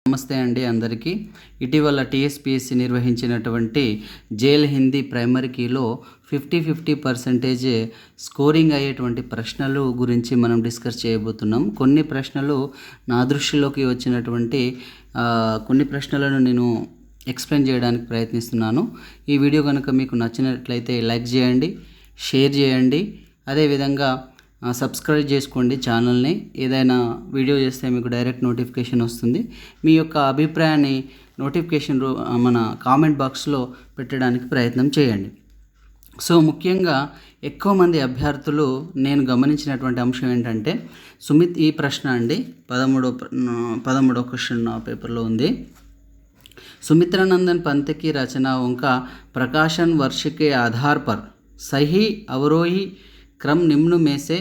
నమస్తే అండి అందరికీ. ఇటీవల టీఎస్పీఎస్సీ నిర్వహించినటువంటి జేఎల్ హిందీ ప్రైమరీ కీలో 50% స్కోరింగ్ అయ్యేటువంటి ప్రశ్నలు గురించి మనం డిస్కస్ చేయబోతున్నాం. కొన్ని ప్రశ్నలు నా దృష్టిలోకి వచ్చినటువంటి కొన్ని ప్రశ్నలను నేను ఎక్స్ప్లెయిన్ చేయడానికి ప్రయత్నిస్తున్నాను. ఈ వీడియో కనుక మీకు నచ్చినట్లయితే లైక్ చేయండి, షేర్ చేయండి, అదేవిధంగా సబ్స్క్రైబ్ చేసుకోండి ఛానల్ని. ఏదైనా వీడియో చేస్తే మీకు డైరెక్ట్ నోటిఫికేషన్ వస్తుంది. మీ యొక్క అభిప్రాయాన్ని నోటిఫికేషన్ మన కామెంట్ బాక్స్లో పెట్టడానికి ప్రయత్నం చేయండి. సో ముఖ్యంగా ఎక్కువ మంది అభ్యర్థులు నేను గమనించినటువంటి అంశం ఏంటంటే సుమిత్ ఈ ప్రశ్న అండి 13వ క్వశ్చన్ నా పేపర్లో ఉంది. सुमित्रानंदन पंत की रचना उनका प्रकाशन वर्ष के आधार पर सही अवरोही क्रम निम्न में से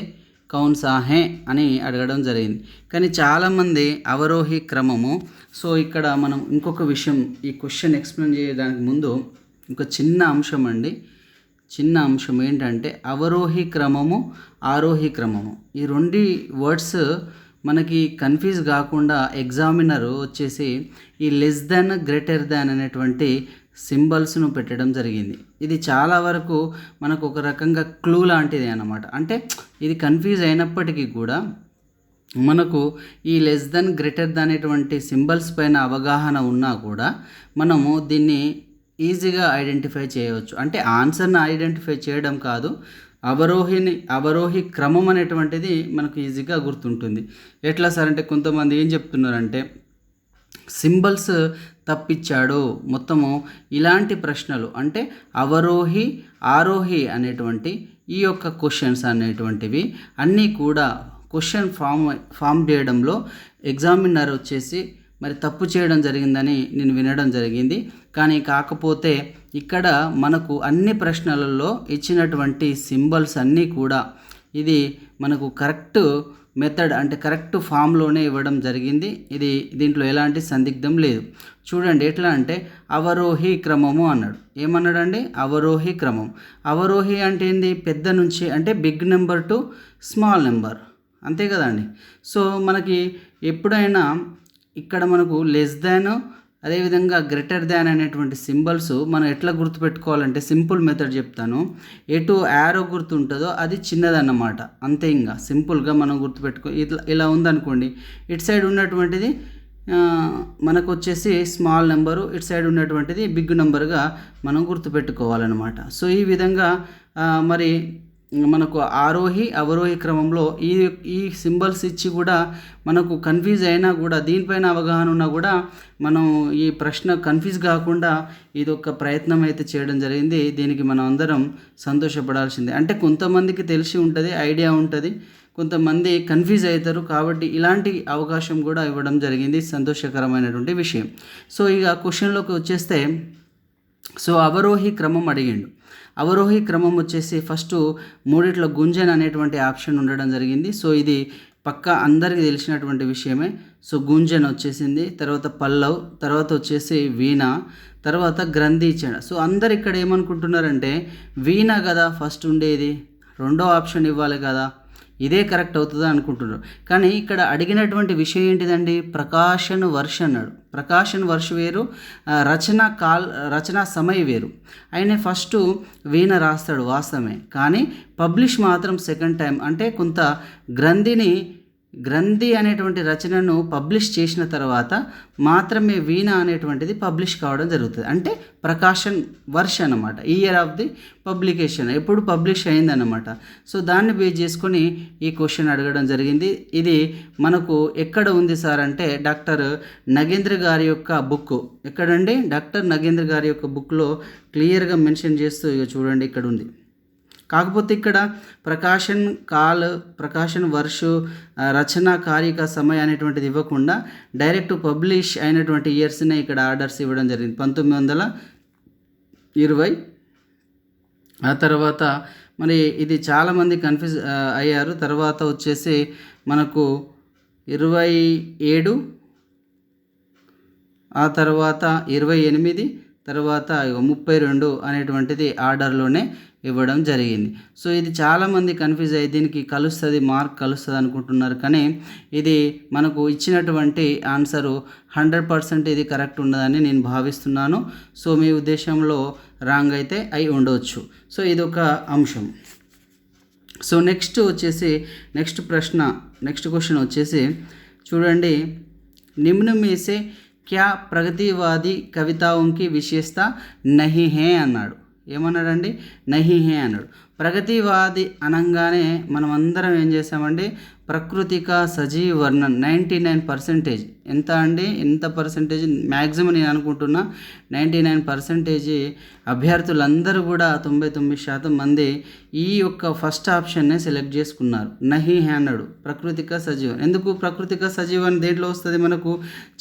कौन सा है అని అడగడం జరిగింది. కానీ చాలామంది అవరోహి క్రమము. సో ఇక్కడ మనం ఇంకొక విషయం ఈ క్వశ్చన్ ఎక్స్ప్లెయిన్ చేయడానికి ముందు ఒక చిన్న అంశం ఏంటంటే అవరోహి క్రమము, ఆరోహి క్రమము, ఈ రెండు వర్డ్స్ మనకి కన్ఫ్యూజ్ కాకుండా ఎగ్జామినర్ వచ్చేసి ఈ లెస్ దాన్, గ్రేటర్ దాన్ అనేటువంటి సింబల్స్ను పెట్టడం జరిగింది. ఇది చాలా వరకు మనకు ఒక రకంగా క్లూ లాంటిది అన్నమాట. అంటే ఇది కన్ఫ్యూజ్ అయినప్పటికీ కూడా మనకు ఈ లెస్ దాన్, గ్రేటర్ దాన్ అనేటువంటి సింబల్స్ పైన అవగాహన ఉన్నా కూడా మనము దీన్ని ఈజీగా ఐడెంటిఫై చేయవచ్చు. అంటే ఆన్సర్ని ఐడెంటిఫై చేయడం కాదు, అవరోహి క్రమం అనేటువంటిది మనకు ఈజీగా గుర్తుంటుంది. ఎట్లా సార్ అంటే కొంతమంది ఏం చెప్తున్నారంటే సింబల్స్ తప్పించాడు మొత్తము. ఇలాంటి ప్రశ్నలు అంటే అవరోహి, ఆరోహి అనేటువంటి ఈ యొక్క క్వశ్చన్స్ అనేటువంటివి అన్నీ కూడా క్వశ్చన్ ఫామ్ చేయడంలో ఎగ్జామినర్ వచ్చేసి మరి తప్పు చేయడం జరిగిందని నేను వినడం జరిగింది. కానీ కాకపోతే ఇక్కడ మనకు అన్ని ప్రశ్నలలో ఇచ్చినటువంటి సింబల్స్ అన్నీ కూడా ఇది మనకు కరెక్ట్ మెథడ్ అంటే కరెక్ట్ ఫామ్లోనే ఇవ్వడం జరిగింది. దీంట్లో ఎలాంటి సందిగ్ధం లేదు. చూడండి ఎట్లా అంటే అవరోహి క్రమము అన్నాడు. ఏమన్నాడండి? అవరోహి క్రమం. అవరోహి అంటే ఏంది? పెద్ద నుంచి అంటే big number to small number, అంతే కదండి. సో మనకి ఎప్పుడైనా ఇక్కడ మనకు లెస్ దాన్ అదేవిధంగా గ్రేటర్ దాన్ అనేటువంటి సింబల్స్ మనం ఎట్లా గుర్తుపెట్టుకోవాలంటే సింపుల్ మెథడ్ చెప్తాను. ఎటు యారో గుర్తు ఉంటుందో అది చిన్నదన్నమాట, అంతే. ఇంకా సింపుల్గా మనం ఇలా ఉందనుకోండి, ఇటు సైడ్ ఉన్నటువంటిది మనకు వచ్చేసి స్మాల్ నెంబరు, ఇటు సైడ్ ఉన్నటువంటిది బిగ్ నెంబర్గా మనం గుర్తుపెట్టుకోవాలన్నమాట. సో ఈ విధంగా మరి మనకు ఆరోహి, అవరోహి క్రమంలో ఈ సింబల్స్ ఇచ్చి కూడా మనకు కన్ఫ్యూజ్ అయినా కూడా దీనిపైన అవగాహన ఉన్నా కూడా మనం ఈ ప్రశ్న కన్ఫ్యూజ్ కాకుండా ఇది ఒక ప్రయత్నం అయితే చేయడం జరిగింది. దీనికి మనం అందరం సంతోషపడాల్సిందే. అంటే కొంతమందికి తెలిసి ఉంటుంది, ఐడియా ఉంటుంది, కొంతమంది కన్ఫ్యూజ్ అవుతారు. కాబట్టి ఇలాంటి అవకాశం కూడా ఇవ్వడం జరిగింది, సంతోషకరమైనటువంటి విషయం. సో ఇక క్వశ్చన్లోకి వచ్చేస్తే, సో అవరోహి క్రమం అడిగిండు. అవరోహి క్రమం వచ్చేసి ఫస్ట్ మూడిట్లో గుంజన్ అనేటువంటి ఆప్షన్ ఉండడం జరిగింది. సో ఇది పక్కా అందరికీ తెలిసినటువంటి విషయమే. సో గుంజన్ వచ్చేసింది, తర్వాత పల్లవ్, తర్వాత వచ్చేసి వీణ, తర్వాత గ్రంథి చెడ. సో అందరు ఇక్కడ ఏమనుకుంటున్నారంటే వీణ కదా ఫస్ట్ ఉండేది, రెండో ఆప్షన్ ఇవ్వాలి కదా, ఇదే కరెక్ట్ అవుతుందా అనుకుంటున్నారు. కానీ ఇక్కడ అడిగినటువంటి విషయం ఏంటిదండి? ప్రకాశన్ వర్ష అన్నాడు. ప్రకాశన్ వర్ష వేరు, రచనా సమయ వేరు. ఆయన ఫస్ట్ వీణ రాస్తాడు వాస్తవమే, కానీ పబ్లిష్ మాత్రం సెకండ్ టైం. అంటే కొంత గ్రంథి అనేటువంటి రచనను పబ్లిష్ చేసిన తర్వాత మాత్రమే వీణ అనేటువంటిది పబ్లిష్ కావడం జరుగుతుంది. అంటే ప్రకాశన్ వర్ష అన్నమాట, ఇయర్ ఆఫ్ ది పబ్లికేషన్, ఎప్పుడు పబ్లిష్ అయిందన్నమాట. సో దాన్ని బేస్ చేసుకొని ఈ క్వశ్చన్ అడగడం జరిగింది. ఇది మనకు ఎక్కడ ఉంది సార్ అంటే డాక్టర్ నగేంద్ర గారి యొక్క బుక్. ఎక్కడండి? డాక్టర్ నగేంద్ర గారి యొక్క బుక్లో క్లియర్గా మెన్షన్ చేస్తూ ఇక చూడండి ఇక్కడ ఉంది. కాకపోతే ఇక్కడ ప్రకాశన్ వర్ష రచన కారిక సమయ అనేటువంటిది ఇవ్వకుండా డైరెక్ట్ పబ్లిష్ అయినటువంటి ఇయర్స్నే ఇక్కడ ఆర్డర్స్ ఇవ్వడం జరిగింది. 1920. ఆ తర్వాత మరి ఇది చాలామంది కన్ఫ్యూజ్ అయ్యారు. తర్వాత వచ్చేసి మనకు 27, ఆ తర్వాత 28, తర్వాత 32 అనేటువంటిది ఆర్డర్లోనే ఇవ్వడం జరిగింది. సో ఇది చాలామంది కన్ఫ్యూజ్ అయ్యి దీనికి కలుస్తుంది, మార్క్ కలుస్తుంది అనుకుంటున్నారు. కానీ ఇది మనకు ఇచ్చినటువంటి ఆన్సరు 100% ఇది కరెక్ట్ ఉండదని నేను భావిస్తున్నాను. సో మీ ఉద్దేశంలో రాంగ్ అయితే అయి ఉండవచ్చు. సో ఇది ఒక అంశం. సో నెక్స్ట్ క్వశ్చన్ వచ్చేసి చూడండి, నిమ్न में से क्या ప్రగతివాది కవితాओं की విశేషత నహీ హే అన్నాడు. ఏమన్నాడండి? నహీ హే అన్నాడు. ప్రగతివాది అనగానే మనం అందరం ఏం చేసామండి, ప్రకృతిక సజీవ వర్ణన్ 99% ఎంత అండి, ఎంత పర్సెంటేజ్ మ్యాక్సిమం నేను అనుకుంటున్నా 99% అభ్యర్థులందరూ కూడా 99% మంది ఈ యొక్క ఫస్ట్ ఆప్షన్నే సెలెక్ట్ చేసుకున్నారు. నహీ హే అన్నాడు, ప్రకృతిక సజీవన్. ఎందుకు ప్రకృతిక సజీవన్ దేంట్లో వస్తుంది, మనకు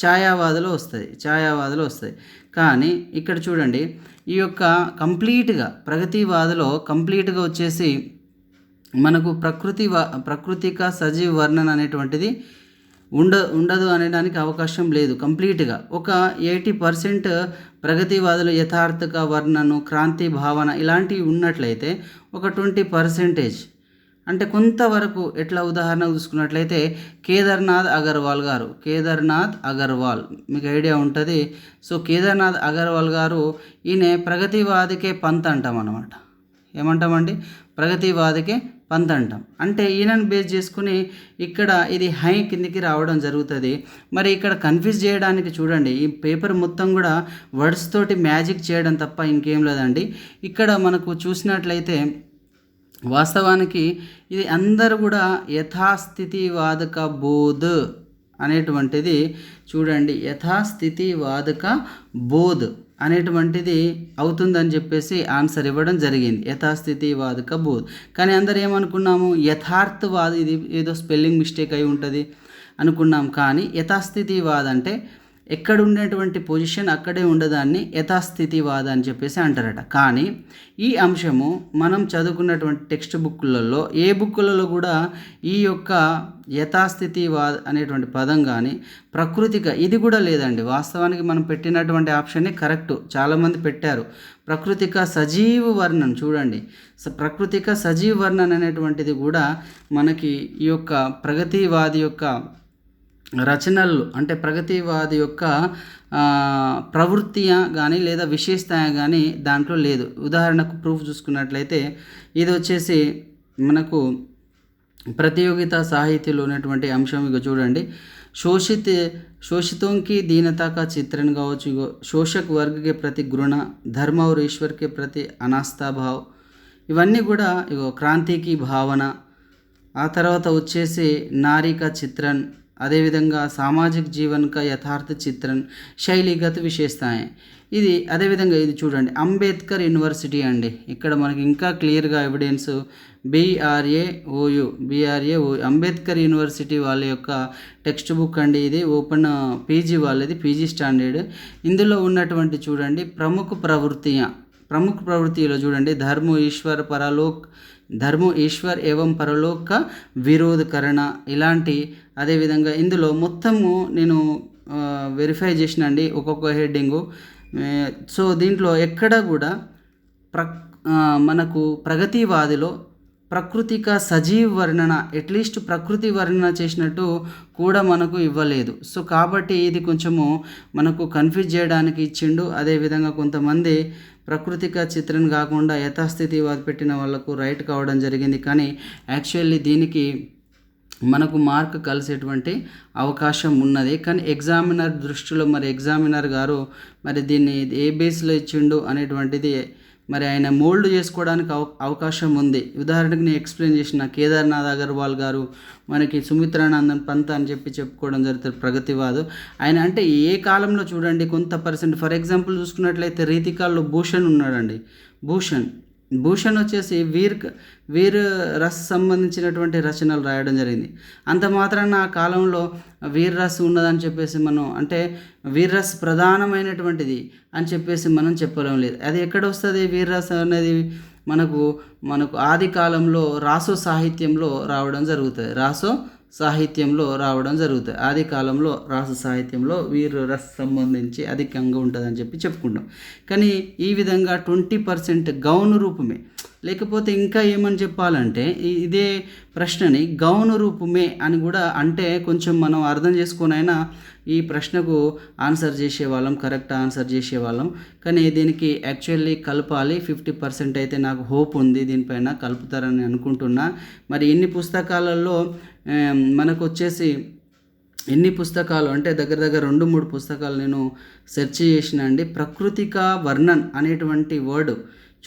ఛాయావాదులో వస్తుంది. కానీ ఇక్కడ చూడండి, ఈ యొక్క కంప్లీట్గా ప్రగతివాదలో కంప్లీట్గా వచ్చేసి మనకు ప్రకృతిక సజీవ వర్ణన అనేటువంటిది ఉండదు అనడానికి అవకాశం లేదు. కంప్లీట్గా ఒక 80% ప్రగతివాదులు యథార్థక వర్ణను, క్రాంతి భావన ఇలాంటివి ఉన్నట్లయితే ఒక 20% అంటే కొంతవరకు, ఎట్లా ఉదాహరణకు చూసుకున్నట్లయితే కేదార్నాథ్ అగర్వాల్ మీకు ఐడియా ఉంటుంది. సో కేదార్నాథ్ అగర్వాల్ గారు ఈయన ప్రగతివాదికే పంత్ అంటాం అన్నమాట. ఏమంటామండి? ప్రగతివాదికే పంత్ అంటాం. అంటే ఈయనను బేస్ చేసుకుని ఇక్కడ ఇది హై కిందికి రావడం జరుగుతుంది. మరి ఇక్కడ కన్ఫ్యూజ్ చేయడానికి చూడండి, ఈ పేపర్ మొత్తం కూడా వర్డ్స్ తోటి మ్యాజిక్ చేయడం తప్ప ఇంకేం లేదండి. ఇక్కడ మనకు చూసినట్లయితే వాస్తవానికి ఇది అందరూ కూడా యథాస్థితివాదక బోధ్ అనేటువంటిది చూడండి, యథాస్థితివాదక బోధ్ అనేటువంటిది అవుతుందని చెప్పేసి ఆన్సర్ ఇవ్వడం జరిగింది, యథాస్థితివాదక బోధ్. కానీ అందరు ఏమనుకున్నాము, యథార్థవాద, ఇది ఏదో స్పెల్లింగ్ మిస్టేక్ అయి ఉంటుంది అనుకున్నాం. కానీ యథాస్థితివాద అంటే ఎక్కడ ఉండేటువంటి పొజిషన్ అక్కడే ఉండదాన్ని యథాస్థితివాద అని చెప్పేసి అంటారట. కానీ ఈ అంశము మనం చదువుకున్నటువంటి టెక్స్ట్ బుక్లలో ఏ బుక్కులలో కూడా ఈ యొక్క యథాస్థితివాద అనేటువంటి పదం కానీ ప్రకృతిక ఇది కూడా లేదండి. వాస్తవానికి మనం పెట్టినటువంటి ఆప్షనే కరెక్ట్, చాలామంది పెట్టారు. ప్రకృతిక సజీవ వర్ణన చూడండి, ప్రకృతిక సజీవ వర్ణన అనేటువంటిది కూడా మనకి ఈ యొక్క ప్రగతివాది యొక్క రచనలు, అంటే ప్రగతివాది యొక్క ప్రవృత్తియ కానీ లేదా విశేషత కానీ దాంట్లో లేదు. ఉదాహరణకు ప్రూఫ్ చూసుకున్నట్లయితే ఇది వచ్చేసి మనకు ప్రతియోగిత సాహిత్యంలో ఉన్నటువంటి అంశం. ఇక చూడండి, शोषितों की दीनता का चित्रण కావచ్చు, शोषक वर्ग के प्रति घृण, धर्म और ईश्वर के प्रति अनास्था भाव, ఇవన్నీ కూడా ఇగో క్రాంతికి భావన. ఆ తర్వాత వచ్చేసి నారిక చిత్రన్, అదేవిధంగా సామాజిక జీవన్ కా యథార్థ చిత్రన్, శైలిగత విశేషతాయే. ఇది అదేవిధంగా ఇది చూడండి, అంబేద్కర్ యూనివర్సిటీ అండి. ఇక్కడ మనకి ఇంకా క్లియర్గా ఎవిడెన్స్ BRAOU అంబేద్కర్ యూనివర్సిటీ వాళ్ళ యొక్క టెక్స్ట్ బుక్ అండి. ఇది ఓపెన్ పీజీ వాళ్ళది, పీజీ స్టాండర్డ్. ఇందులో ఉన్నటువంటి చూడండి ప్రముఖ ప్రవృత్తిలో చూడండి, ధర్మ ఈశ్వర్ ఏవం పరలోక విరోధకరణ ఇలాంటి. అదేవిధంగా ఇందులో మొత్తము నేను వెరిఫై చేసినండి ఒక్కొక్క హెడ్డింగు. సో దీంట్లో ఎక్కడ కూడా మనకు ప్రగతివాదిలో ప్రకృతిక సజీవ వర్ణన, అట్లీస్ట్ ప్రకృతి వర్ణన చేసినట్టు కూడా మనకు ఇవ్వలేదు. సో కాబట్టి ఇది కొంచెము మనకు కన్ఫ్యూజ్ చేయడానికి ఇచ్చిండు. అదేవిధంగా కొంతమంది ప్రకృతిక చిత్రం కాకుండా యథాస్థితివాది పెట్టిన వాళ్ళకు రైట్ కావడం జరిగింది. కానీ యాక్చువల్లీ దీనికి మనకు మార్క్ కలిసేటువంటి అవకాశం ఉన్నది. కానీ ఎగ్జామినర్ దృష్టిలో మరి ఎగ్జామినర్ గారు మరి దీన్ని ఏ బేస్లో ఇచ్చిండు అనేటువంటిది మరి ఆయన మోల్డ్ చేసుకోవడానికి అవకాశం ఉంది. ఉదాహరణకు నేను ఎక్స్ప్లెయిన్ చేసిన కేదార్నాథ్ అగర్వాల్ గారు మనకి సుమిత్రానందన్ పంత్ అని చెప్పుకోవడం జరుగుతుంది ప్రగతివాదు. ఆయన అంటే ఏ కాలంలో చూడండి కొంత పర్సెంట్. ఫర్ ఎగ్జాంపుల్ చూసుకున్నట్లయితే రీతికాల్లో భూషణ్ ఉన్నాడండి. భూషణ్ వచ్చేసి వీర్ రస్ సంబంధించినటువంటి రచనలు రాయడం జరిగింది. అంత మాత్రాన ఆ కాలంలో వీర్ రస్ ఉన్నదని చెప్పేసి మనం అంటే వీర్ రస్ ప్రధానమైనటువంటిది అని చెప్పేసి మనం చెప్పలేం లేదు. అది ఎక్కడ వస్తుంది వీర్ రస్ అనేది? మనకు ఆది కాలంలో రాసో సాహిత్యంలో రావడం జరుగుతుంది. రాసో సాహిత్యంలో రావడం జరుగుతుంది. ఆది కాలంలో రాసు సాహిత్యంలో వీరు రస్ సంబంధించి అధికంగా ఉంటుందని చెప్పుకుంటాం. కానీ ఈ విధంగా 20% గౌణ రూపమే, లేకపోతే ఇంకా ఏమని చెప్పాలంటే ఇదే ప్రశ్నని గౌణ రూపమే అని కూడా అంటే కొంచెం మనం అర్థం చేసుకొనైనా ఈ ప్రశ్నకు ఆన్సర్ చేసేవాళ్ళం, కరెక్ట్ ఆన్సర్ చేసేవాళ్ళం. కానీ దీనికి యాక్చువల్లీ కలపాలి. 50% అయితే నాకు హోప్ ఉంది, దీనిపైన కలుపుతారని అనుకుంటున్నా. మరి ఇన్ని పుస్తకాలలో మనకు వచ్చేసి ఎన్ని పుస్తకాలు అంటే దగ్గర 2-3 పుస్తకాలు నేను సెర్చ్ చేసిన అండి. ప్రకృతిక వర్ణన్ అనేటువంటి వర్డ్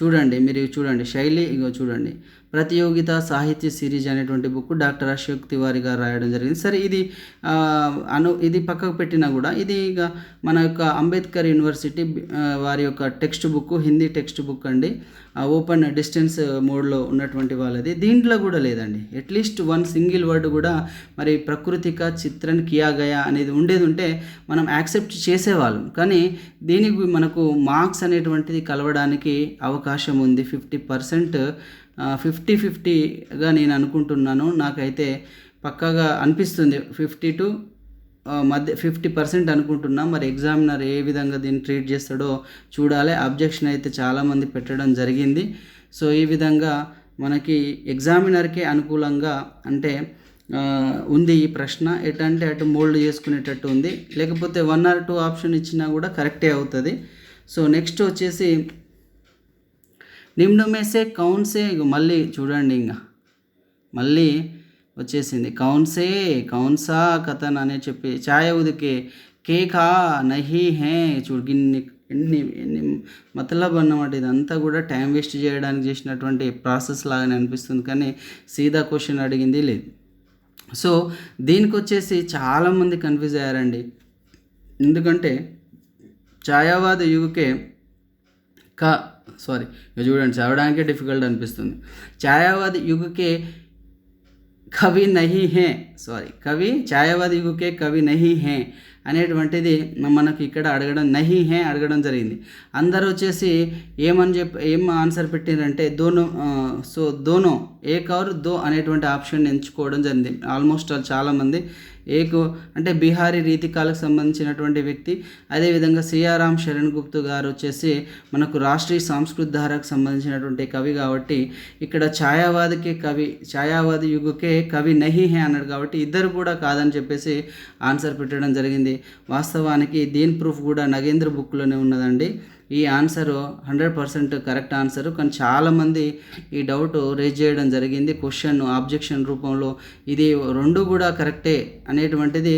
చూడండి, మీరు చూడండి శైలి, ఇగో చూడండి, ప్రతియోగిత సాహిత్య సిరీజ్ అనేటువంటి బుక్ డాక్టర్ అశోక్ తివారీ గారు రాయడం జరిగింది. సరే ఇది పక్కకు పెట్టినా కూడా ఇది ఇక మన యొక్క అంబేద్కర్ యూనివర్సిటీ వారి యొక్క text book, Hindi text book అండి, ఓపెన్ డిస్టెన్స్ మోడ్లో ఉన్నటువంటి వాళ్ళది. దీంట్లో కూడా లేదండి అట్లీస్ట్ వన్ సింగిల్ వర్డ్ కూడా మరి ప్రకృతిక చిత్రన్ కియా గయా అనేది ఉండేది ఉంటే మనం యాక్సెప్ట్ చేసేవాళ్ళం. కానీ దీనికి మనకు మార్క్స్ అనేటువంటిది కలవడానికి అవకాశం ఉంది. 50% 50-50గా నేను అనుకుంటున్నాను. నాకైతే పక్కాగా అనిపిస్తుంది 50 to మధ్య 50% అనుకుంటున్నా. మరి ఎగ్జామినర్ ఏ విధంగా దీన్ని ట్రీట్ చేస్తాడో చూడాలి. అబ్జెక్షన్ అయితే చాలామంది పెట్టడం జరిగింది. సో ఈ విధంగా మనకి ఎగ్జామినర్కే అనుకూలంగా అంటే ఉంది ఈ ప్రశ్న. ఎటంటే అటు మోల్డ్ చేసుకునేటట్టు ఉంది, లేకపోతే 1 or 2 ఆప్షన్ ఇచ్చినా కూడా కరెక్టే అవుతుంది. సో నెక్స్ట్ వచ్చేసి నిమ్న में से कौन से, మళ్ళీ చూడండి, ఇంకా మళ్ళీ వచ్చేసింది కౌన్ సా కథన్ అనే చెప్పి ఛాయ ఉదికే కే కా నహీ హే చూడు, ఎన్ని మతలబ్ అన్నమాట. ఇదంతా కూడా టైం వేస్ట్ చేయడానికి చేసినటువంటి ప్రాసెస్ లాగానే అనిపిస్తుంది, కానీ సీదా క్వశ్చన్ అడిగింది లేదు. సో దీనికి వచ్చేసి చాలామంది కన్ఫ్యూజ్ అయ్యారండి. ఎందుకంటే ఛాయావాద యుగకే చూడండి, చదవడానికే డిఫికల్ట్ అనిపిస్తుంది. ఛాయావాద యుగకే కవి నహీ హే ఛాయావాద యుగకే కవి నహీ హే అనేటువంటిది మనకి ఇక్కడ నహీ హే అడగడం జరిగింది. అందరూ వచ్చేసి ఏం ఆన్సర్ పెట్టారంటే దోనో ఏక్ ఔర్ దో అనేటువంటి ఆప్షన్ ఎంచుకోవడం జరిగింది. ఆల్మోస్ట్ చాలామంది ఏకు అంటే బీహారీ రీతికాలకు సంబంధించినటువంటి వ్యక్తి. అదేవిధంగా సియారాం శరణ్ గుప్తు గారు వచ్చేసి మనకు రాష్ట్రీయ సంస్కృత ధారకు సంబంధించినటువంటి కవి కాబట్టి ఇక్కడ ఛాయావాద యుగకే కవి నహీ హే అన్నాడు కాబట్టి ఇద్దరు కూడా కాదని చెప్పేసి ఆన్సర్ పెట్టడం జరిగింది. వాస్తవానికి దీని ప్రూఫ్ కూడా నగేంద్ర బుక్లోనే ఉన్నదండి. ఈ ఆన్సరు 100% కరెక్ట్ ఆన్సరు. కానీ చాలామంది ఈ డౌట్ రేజ్ చేయడం జరిగింది క్వశ్చన్ ఆబ్జెక్షన్ రూపంలో. ఇది 2 కూడా కరెక్టే అనేటువంటిది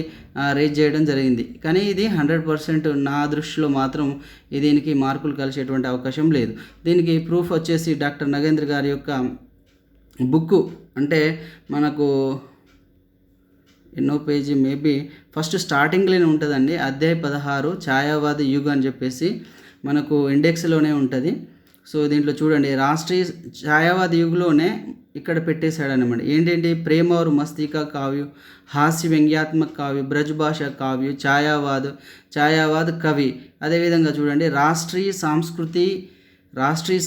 రేజ్ చేయడం జరిగింది. కానీ ఇది 100% నా దృష్టిలో మాత్రం దీనికి మార్కులు కలిసేటువంటి అవకాశం లేదు. దీనికి ప్రూఫ్ వచ్చేసి డాక్టర్ నగేంద్ర గారి యొక్క బుక్కు అంటే మనకు ఎన్నో పేజీ మేబీ ఫస్ట్ స్టార్టింగ్లోనే ఉంటుందండి. అధ్యాయ 16 ఛాయావాద యుగ అని చెప్పేసి మనకు ఇండెక్స్లోనే ఉంటుంది. సో దీంట్లో చూడండి రాష్ట్రీయ ఛాయావాద యుగలోనే ఇక్కడ పెట్టేశాడనమాట. ఏంటంటే ప్రేమ और मस्ती का काव्य, హాస్య వ్యంగ్యాత్మక కావ్య, బ్రజ్ భాష కావ్య, ఛాయావాద్ కవి. అదేవిధంగా చూడండి రాష్ట్రీయ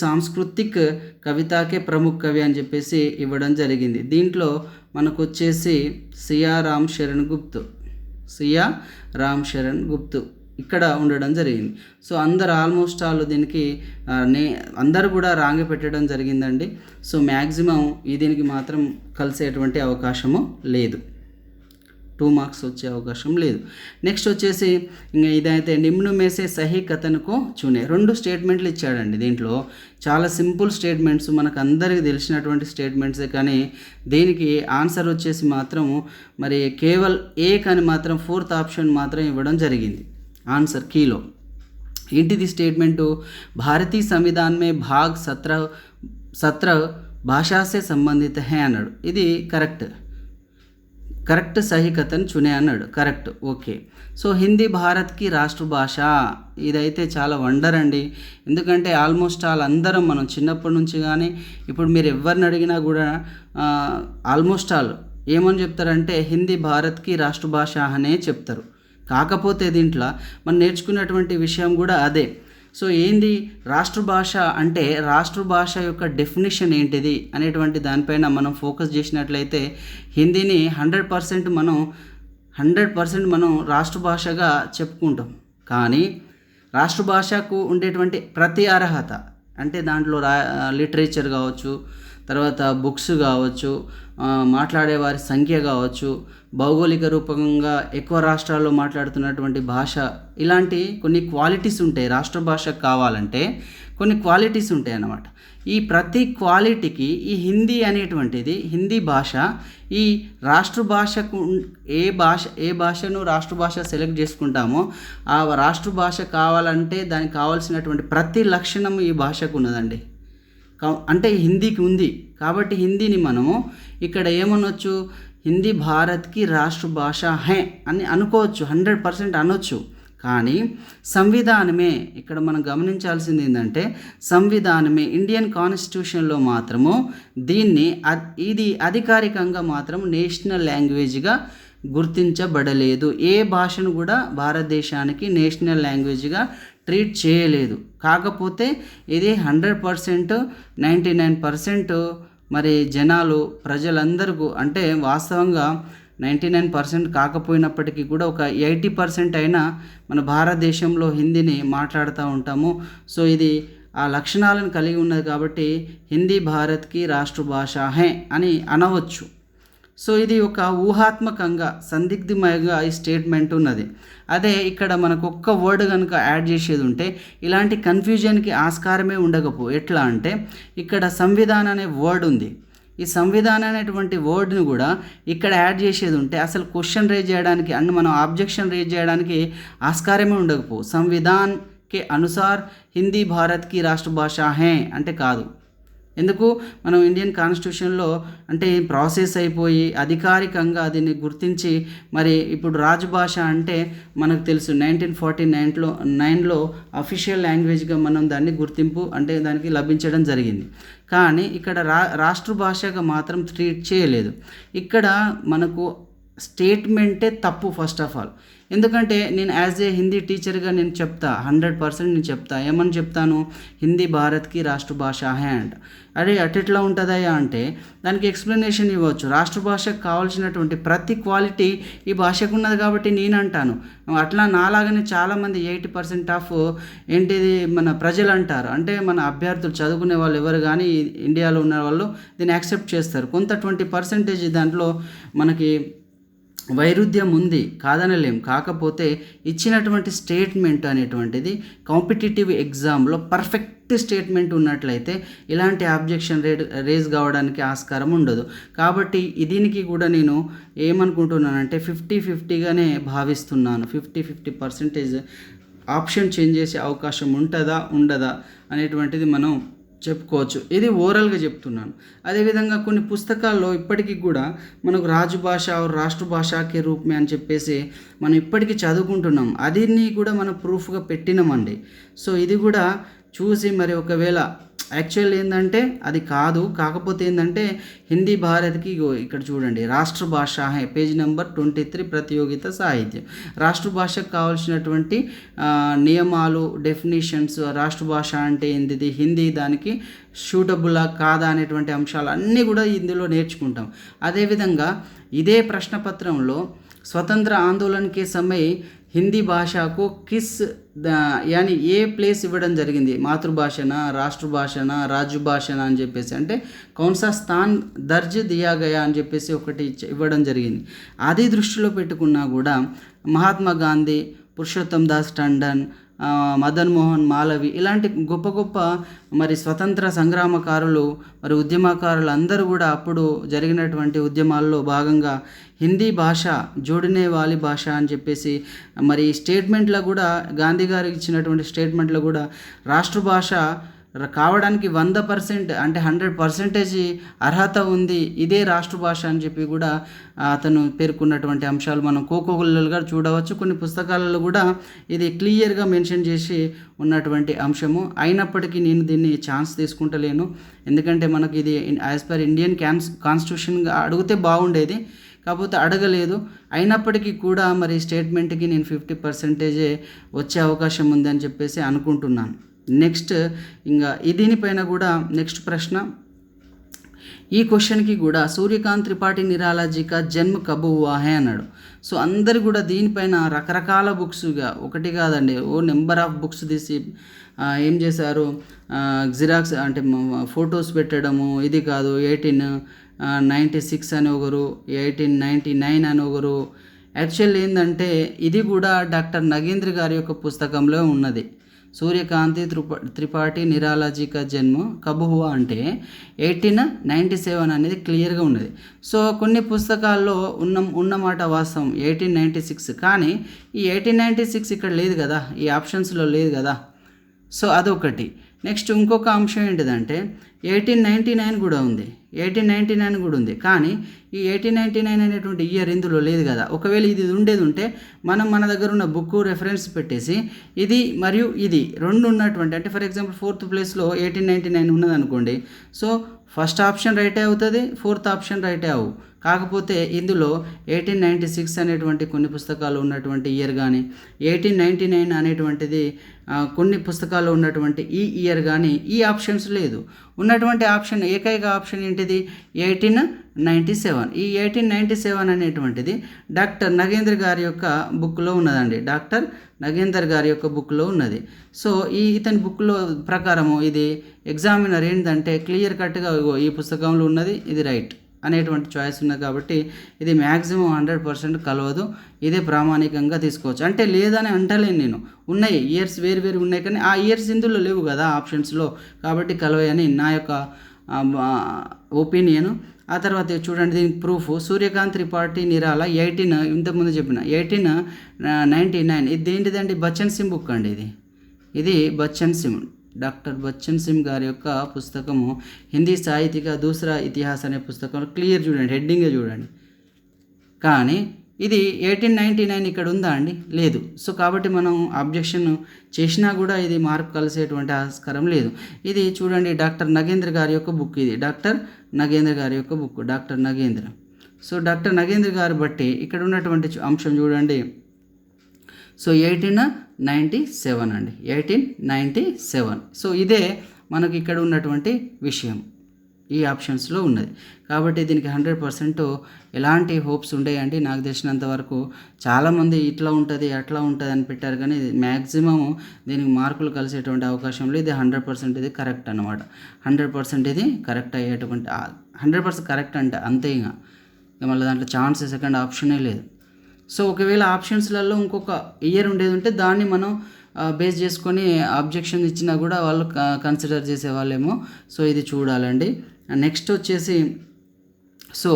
సాంస్కృతిక్ కవితాకే ప్రముఖ కవి అని చెప్పేసి ఇవ్వడం జరిగింది. దీంట్లో మనకు వచ్చేసి సియా రామ్ శరణ్ గుప్తు ఇక్కడ ఉండడం జరిగింది. సో అందరు ఆల్మోస్ట్ దీనికి అందరూ కూడా రాంగ్ పెట్టడం జరిగిందండి. సో మ్యాక్సిమం దీనికి మాత్రం కలిసేటువంటి అవకాశము లేదు, 2 మార్క్స్ వచ్చే అవకాశం లేదు. నెక్స్ట్ వచ్చేసి ఇంకా ఇదైతే నిమ్ను మేసే సహీ కథనుకో చూనే 2 స్టేట్మెంట్లు ఇచ్చాడండి. దీంట్లో చాలా సింపుల్ స్టేట్మెంట్స్, మనకు అందరికీ తెలిసినటువంటి స్టేట్మెంట్సే. కానీ దీనికి ఆన్సర్ వచ్చేసి మాత్రము మరి కేవల్ ఏక్ అని మాత్రం 4th ఆప్షన్ మాత్రం ఇవ్వడం జరిగింది ఆన్సర్ కీలో. ఏంటిది స్టేట్మెంటు? భారతీయ సంవిధాన్ మే భాగ్ 17 భాషాసే సంబంధిత హే అన్నాడు. ఇది కరెక్ట్ సహీ కథన్ చునే అన్నాడు. Correct, okay. సో హిందీ భారత్కి రాష్ట్ర భాష, ఇదైతే చాలా వండర్ అండి. ఎందుకంటే ఆల్మోస్ట్ అందరం మనం చిన్నప్పటి నుంచి కానీ ఇప్పుడు మీరు ఎవరిని అడిగినా కూడా ఆల్మోస్ట్ ఏమని చెప్తారంటే హిందీ భారత్కి రాష్ట్ర భాష అనే చెప్తారు. కాకపోతే దీంట్లో మనం నేర్చుకున్నటువంటి విషయం కూడా అదే. సో ఏంది రాష్ట్ర భాష అంటే, రాష్ట్ర భాష యొక్క డెఫినిషన్ ఏంటిది అనేటువంటి దానిపైన మనం ఫోకస్ చేసినట్లయితే హిందీని 100% మనం రాష్ట్ర భాషగా చెప్పుకుంటాం. కానీ రాష్ట్ర భాషకు ఉండేటువంటి ప్రతి అర్హత అంటే దాంట్లో లిటరేచర్ కావచ్చు, తర్వాత బుక్స్ కావచ్చు, మాట్లాడే వారి సంఖ్య కావచ్చు, భౌగోళిక రూపంగా ఎక్కువ రాష్ట్రాల్లో మాట్లాడుతున్నటువంటి భాష, ఇలాంటి కొన్ని క్వాలిటీస్ ఉంటాయి. రాష్ట్ర భాషకు కావాలంటే కొన్ని క్వాలిటీస్ ఉంటాయి అన్నమాట. ఈ ప్రతి క్వాలిటీకి ఈ హిందీ అనేటువంటిది, హిందీ భాష ఈ రాష్ట్ర భాషకు ఏ భాషను రాష్ట్ర భాష సెలెక్ట్ చేసుకుంటామో ఆ రాష్ట్ర భాష కావాలంటే దానికి కావాల్సినటువంటి ప్రతి లక్షణం ఈ భాషకు ఉన్నదండి. అంటే హిందీకి ఉంది కాబట్టి హిందీని మనము ఇక్కడ ఏమనొచ్చు, హిందీ భారత్కి రాష్ట్ర భాష హే అని అనుకోవచ్చు, 100% అనొచ్చు. కానీ సంవిధానమే ఇక్కడ మనం గమనించాల్సింది ఏంటంటే, సంవిధానమే ఇండియన్ కాన్స్టిట్యూషన్లో మాత్రము ఇది అధికారికంగా మాత్రం నేషనల్ లాంగ్వేజ్గా గుర్తించబడలేదు. ఏ భాషను కూడా భారతదేశానికి నేషనల్ లాంగ్వేజ్గా ట్రీట్ చేయలేదు. కాకపోతే ఇది 100%, 99% మరి ప్రజలందరికీ అంటే వాస్తవంగా 99% కాకపోయినప్పటికీ కూడా ఒక 80% అయినా మన భారతదేశంలో హిందీని మాట్లాడుతూ ఉంటాము. సో ఇది ఆ లక్షణాలను కలిగి ఉన్నది కాబట్టి హిందీ భారత్కి రాష్ట్ర భాష హే అని అనవచ్చు. సో ఇది ఒక ఊహాత్మకంగా సందిగ్ధమయంగా ఈ స్టేట్మెంట్ ఉన్నది. అదే ఇక్కడ మనకు ఒక్క వర్డ్ కనుక యాడ్ చేసేది ఉంటే ఇలాంటి కన్ఫ్యూజన్కి ఆస్కారమే ఉండకపో. ఎట్లా అంటే ఇక్కడ సంవిధానం అనే వర్డ్ ఉంది. ఈ సంవిధానం అనేటువంటి వర్డ్ని కూడా ఇక్కడ యాడ్ చేసేది ఉంటే అసలు క్వశ్చన్ రేజ్ చేయడానికి అండ్ మనం ఆబ్జెక్షన్ రేజ్ చేయడానికి ఆస్కారమే ఉండకపో. సంవిధాన్ కే అనుసార్ హిందీ భారత్కి రాష్ట్ర భాష హే అంటే కాదు. ఎందుకు, మనం ఇండియన్ కాన్స్టిట్యూషన్లో అంటే ప్రాసెస్ అయిపోయి అధికారికంగా దీన్ని గుర్తించి మరి ఇప్పుడు రాజభాష అంటే మనకు తెలుసు 1949లో అఫీషియల్ లాంగ్వేజ్గా మనం దాన్ని గుర్తింపు అంటే దానికి లభించడం జరిగింది. కానీ ఇక్కడ రాష్ట్ర భాషగా మాత్రం ట్రీట్ చేయలేదు. ఇక్కడ మనకు స్టేట్మెంటే తప్పు ఫస్ట్ ఆఫ్ ఆల్. ఎందుకంటే నేను యాజ్ ఏ హిందీ టీచర్గా నేను చెప్తా, 100% నేను చెప్తా. ఏమని చెప్తాను, హిందీ భారత్కి రాష్ట్ర భాష హే అంట. అరే అటెట్లా ఉంటుందయ్యా అంటే దానికి ఎక్స్ప్లెనేషన్ ఇవ్వచ్చు. రాష్ట్ర భాషకు కావాల్సినటువంటి ప్రతి క్వాలిటీ ఈ భాషకు ఉన్నది కాబట్టి నేను అంటాను. అట్లా నాలాగానే చాలామంది 80% ఆఫ్ ఏంటిది మన ప్రజలు అంటారు. అంటే మన అభ్యర్థులు చదువుకునే వాళ్ళు ఎవరు కానీ ఇండియాలో ఉన్న వాళ్ళు దీన్ని యాక్సెప్ట్ చేస్తారు. కొంత 20% దాంట్లో మనకి వైరుధ్యం ఉంది, కాదనలేం. కాకపోతే ఇచ్చినటువంటి స్టేట్మెంట్ అనేటువంటిది కాంపిటేటివ్ ఎగ్జామ్లో పర్ఫెక్ట్ స్టేట్మెంట్ ఉన్నట్లయితే ఇలాంటి ఆబ్జెక్షన్ రేజ్ కావడానికి ఆస్కారం ఉండదు. కాబట్టి దీనికి కూడా నేను ఏమనుకుంటున్నానంటే 50-50గానే భావిస్తున్నాను. 50-50% ఆప్షన్ చేంజ్ చేసే అవకాశం ఉంటుందా ఉండదా అనేటువంటిది మనం చెప్పుకోవచ్చు. ఇది ఓరల్గా చెప్తున్నాను. అదేవిధంగా కొన్ని పుస్తకాల్లో ఇప్పటికీ కూడా మనకు రాజభాష రాష్ట్ర భాషకే రూపమే అని చెప్పేసి మనం ఇప్పటికీ చదువుకుంటున్నాం. అదిని కూడా మనం ప్రూఫ్గా పెట్టినామండి. సో ఇది కూడా చూసి మరి ఒకవేళ యాక్చువల్ ఏంటంటే అది కాదు. కాకపోతే ఏంటంటే హిందీ భారత్కి ఇక్కడ చూడండి రాష్ట్ర భాష హే పేజ్ నెంబర్ 23 ప్రతియోగిత సాహిత్యం. రాష్ట్ర భాషకు కావాల్సినటువంటి నియమాలు, డెఫినేషన్స్, రాష్ట్ర భాష అంటే ఏంటిది, హిందీ దానికి సూటబులా కాదా అనేటువంటి అంశాలు అన్నీ కూడా ఇందులో నేర్చుకుంటాం. అదేవిధంగా ఇదే ప్రశ్నపత్రంలో స్వతంత్ర ఆందోళనకే సమయ హిందీ భాషకు యాని ఏ ప్లేస్ ఇవ్వడం జరిగింది, మాతృభాషనా, రాష్ట్ర భాషనా, రాజ్య భాషనా అని చెప్పేసి, అంటే కౌన్సా స్థాన్ దర్జ్ దియా గయా అని చెప్పేసి ఒకటి ఇవ్వడం జరిగింది. అది దృష్టిలో పెట్టుకున్నా కూడా మహాత్మా గాంధీ, పురుషోత్తం దాస్ టండన్, మదన్ మోహన్ మాలవి ఇలాంటి గొప్ప గొప్ప మరి స్వతంత్ర సంగ్రామకారులు మరి ఉద్యమకారులు అందరూ కూడా అప్పుడు జరిగినటువంటి ఉద్యమాల్లో భాగంగా హిందీ భాష జోడినే వాలి భాష అని చెప్పేసి మరి స్టేట్మెంట్లో కూడా గాంధీ గారు ఇచ్చినటువంటి స్టేట్మెంట్లో కూడా రాష్ట్ర భాష కావడానికి 100% అంటే 100% అర్హత ఉంది, ఇదే రాష్ట్ర భాష అని చెప్పి కూడా అతను పేర్కొన్నటువంటి అంశాలు మనం కోకోగుల్లలుగా చూడవచ్చు. కొన్ని పుస్తకాలలో కూడా ఇది క్లియర్గా మెన్షన్ చేసి ఉన్నటువంటి అంశము. అయినప్పటికీ నేను దీన్ని ఛాన్స్ తీసుకుంటలేను. ఎందుకంటే మనకి ఇది యాజ్ పర్ ఇండియన్ కాన్స్టిట్యూషన్గా అడిగితే బాగుండేది. కాకపోతే అడగలేదు. అయినప్పటికీ కూడా మరి స్టేట్మెంట్కి నేను 50% వచ్చే అవకాశం ఉందని చెప్పేసి అనుకుంటున్నాను. నెక్స్ట్ ఇంకా దీనిపైన కూడా నెక్స్ట్ ప్రశ్న, ఈ క్వశ్చన్కి కూడా సూర్యకాంత్ త్రిపాఠి నిరాలజీ కా జన్మ కబ్ హువా హై అన్నాడు. సో అందరు కూడా దీనిపైన రకరకాల బుక్స్గా, ఒకటి కాదండి, నెంబర్ ఆఫ్ బుక్స్ తీసి ఏం చేశారు, జిరాక్స్ అంటే ఫొటోస్ పెట్టడము. ఇది కాదు 1896 అని ఒకరు, 1899 అని ఒకరు. యాక్చువల్ ఏంటంటే ఇది కూడా డాక్టర్ నగేంద్ర గారి యొక్క పుస్తకంలో ఉన్నది. సూర్యకాంతి త్రిపాఠి నిరాలజీ కా జన్మ కబ్ హువా అంటే 1897 అనేది క్లియర్గా ఉన్నది. సో కొన్ని పుస్తకాల్లో ఉన్నమాట వాస్తవం 1896, కానీ ఈ 1896 ఇక్కడ లేదు కదా, ఈ ఆప్షన్స్లో లేదు కదా. సో అదొకటి. నెక్స్ట్ ఇంకొక అంశం ఏంటిదంటే 1899 కూడా ఉంది, 1899 కూడా ఉంది, కానీ ఈ 1899 అనేటువంటి ఇయర్ ఇందులో లేదు కదా. ఒకవేళ ఇది ఉండేది ఉంటే మనం మన దగ్గర ఉన్న బుక్ రెఫరెన్స్ పెట్టేసి ఇది మరియు ఇది రెండు ఉన్నటువంటి, అంటే ఫర్ ఎగ్జాంపుల్ 4th ప్లేస్లో 1899 ఉన్నది అనుకోండి. సో ఫస్ట్ ఆప్షన్ రైటే అవుతుంది, 4th ఆప్షన్ రైటే అవు. కాకపోతే ఇందులో 1896 అనేటువంటి కొన్ని పుస్తకాలు ఉన్నటువంటి ఇయర్ కానీ, 1899 అనేటువంటిది కొన్ని పుస్తకాల్లో ఉన్నటువంటి ఈ ఇయర్ కానీ ఈ ఆప్షన్స్ లేదు. ఉన్నటువంటి ఆప్షన్, ఏకైక ఆప్షన్ ఏంటిది 1897. ఈ 1897 అనేటువంటిది డాక్టర్ నగేంద్ర గారి యొక్క బుక్లో ఉన్నదండి, డాక్టర్ నగేందర్ గారి యొక్క బుక్లో ఉన్నది. సో ఇతని బుక్లో ప్రకారము ఇది ఎగ్జామినర్ ఏంటంటే క్లియర్ కట్గా ఈ పుస్తకంలో ఉన్నది, ఇది రైట్ అనేటువంటి చాయిస్ ఉన్నది. కాబట్టి ఇది మ్యాక్సిమం 100% కలవదు, ఇదే ప్రామాణికంగా తీసుకోవచ్చు. అంటే లేదని అంటలేను నేను, ఉన్నాయి ఇయర్స్ వేరు ఉన్నాయి, కానీ ఆ ఇయర్స్ ఇందులో లేవు కదా ఆప్షన్స్లో, కాబట్టి కలవయని నా యొక్క ఒపీనియను. ఆ తర్వాత చూడండి దీనికి ప్రూఫ్, సూర్యకాంత్ త్రిపాఠి నిరాల 18 ఇంతకుముందు చెప్పిన 1899. ఇది ఏంటిదండి, బచ్చన్ సింగ్ బుక్ అండి. ఇది బచ్చన్ సింగ్, డాక్టర్ బచ్చన్ సింగ్ గారి యొక్క పుస్తకము హిందీ సాహిత్యక దూసరా ఇతిహాస్ అనే పుస్తకంలో క్లియర్ చూడండి, హెడ్డింగే చూడండి. కానీ ఇది 1899 ఇక్కడ ఉందా అండి, లేదు. సో కాబట్టి మనం అబ్జెక్షన్ చేసినా కూడా ఇది మార్క్ కలిసేటువంటి ఆస్కారం లేదు. ఇది చూడండి డాక్టర్ నగేంద్ర గారి యొక్క బుక్, ఇది డాక్టర్ నగేంద్ర గారి యొక్క book, doctor Nagendra. So doctor Nagendra గారు బట్టి ఇక్కడ ఉన్నటువంటి అంశం చూడండి. సో 1897 అండి, 1897. సో ఇదే మనకి ఇక్కడ ఉన్నటువంటి విషయం, ఈ ఆప్షన్స్లో ఉన్నది. కాబట్టి దీనికి 100% ఎలాంటి హోప్స్ ఉండేయండి. నాకు తెలిసినంత వరకు చాలామంది ఇట్లా ఉంటుంది అట్లా ఉంటుంది అని పెట్టారు, కానీ మ్యాక్సిమము దీనికి మార్కులు కలిసేటువంటి అవకాశం లేదు. ఇది 100% ఇది కరెక్ట్ అన్నమాట. 100% ఇది కరెక్ట్ అయ్యేటువంటి 100% కరెక్ట్ అంటే అంతే. ఇక మళ్ళీ దాంట్లో ఛాన్స్ సెకండ్ ఆప్షనే లేదు. సో ఒకవేళ ఆప్షన్స్లలో ఇంకొక ఇయర్ ఉండేది ఉంటే దాన్ని మనం బేస్ చేసుకొని అబ్జెక్షన్ ఇచ్చినా కూడా వాళ్ళు కన్సిడర్ చేసేవాళ్ళేమో. సో ఇది చూడాలండి. నెక్స్ట్ వచ్చేసి, సో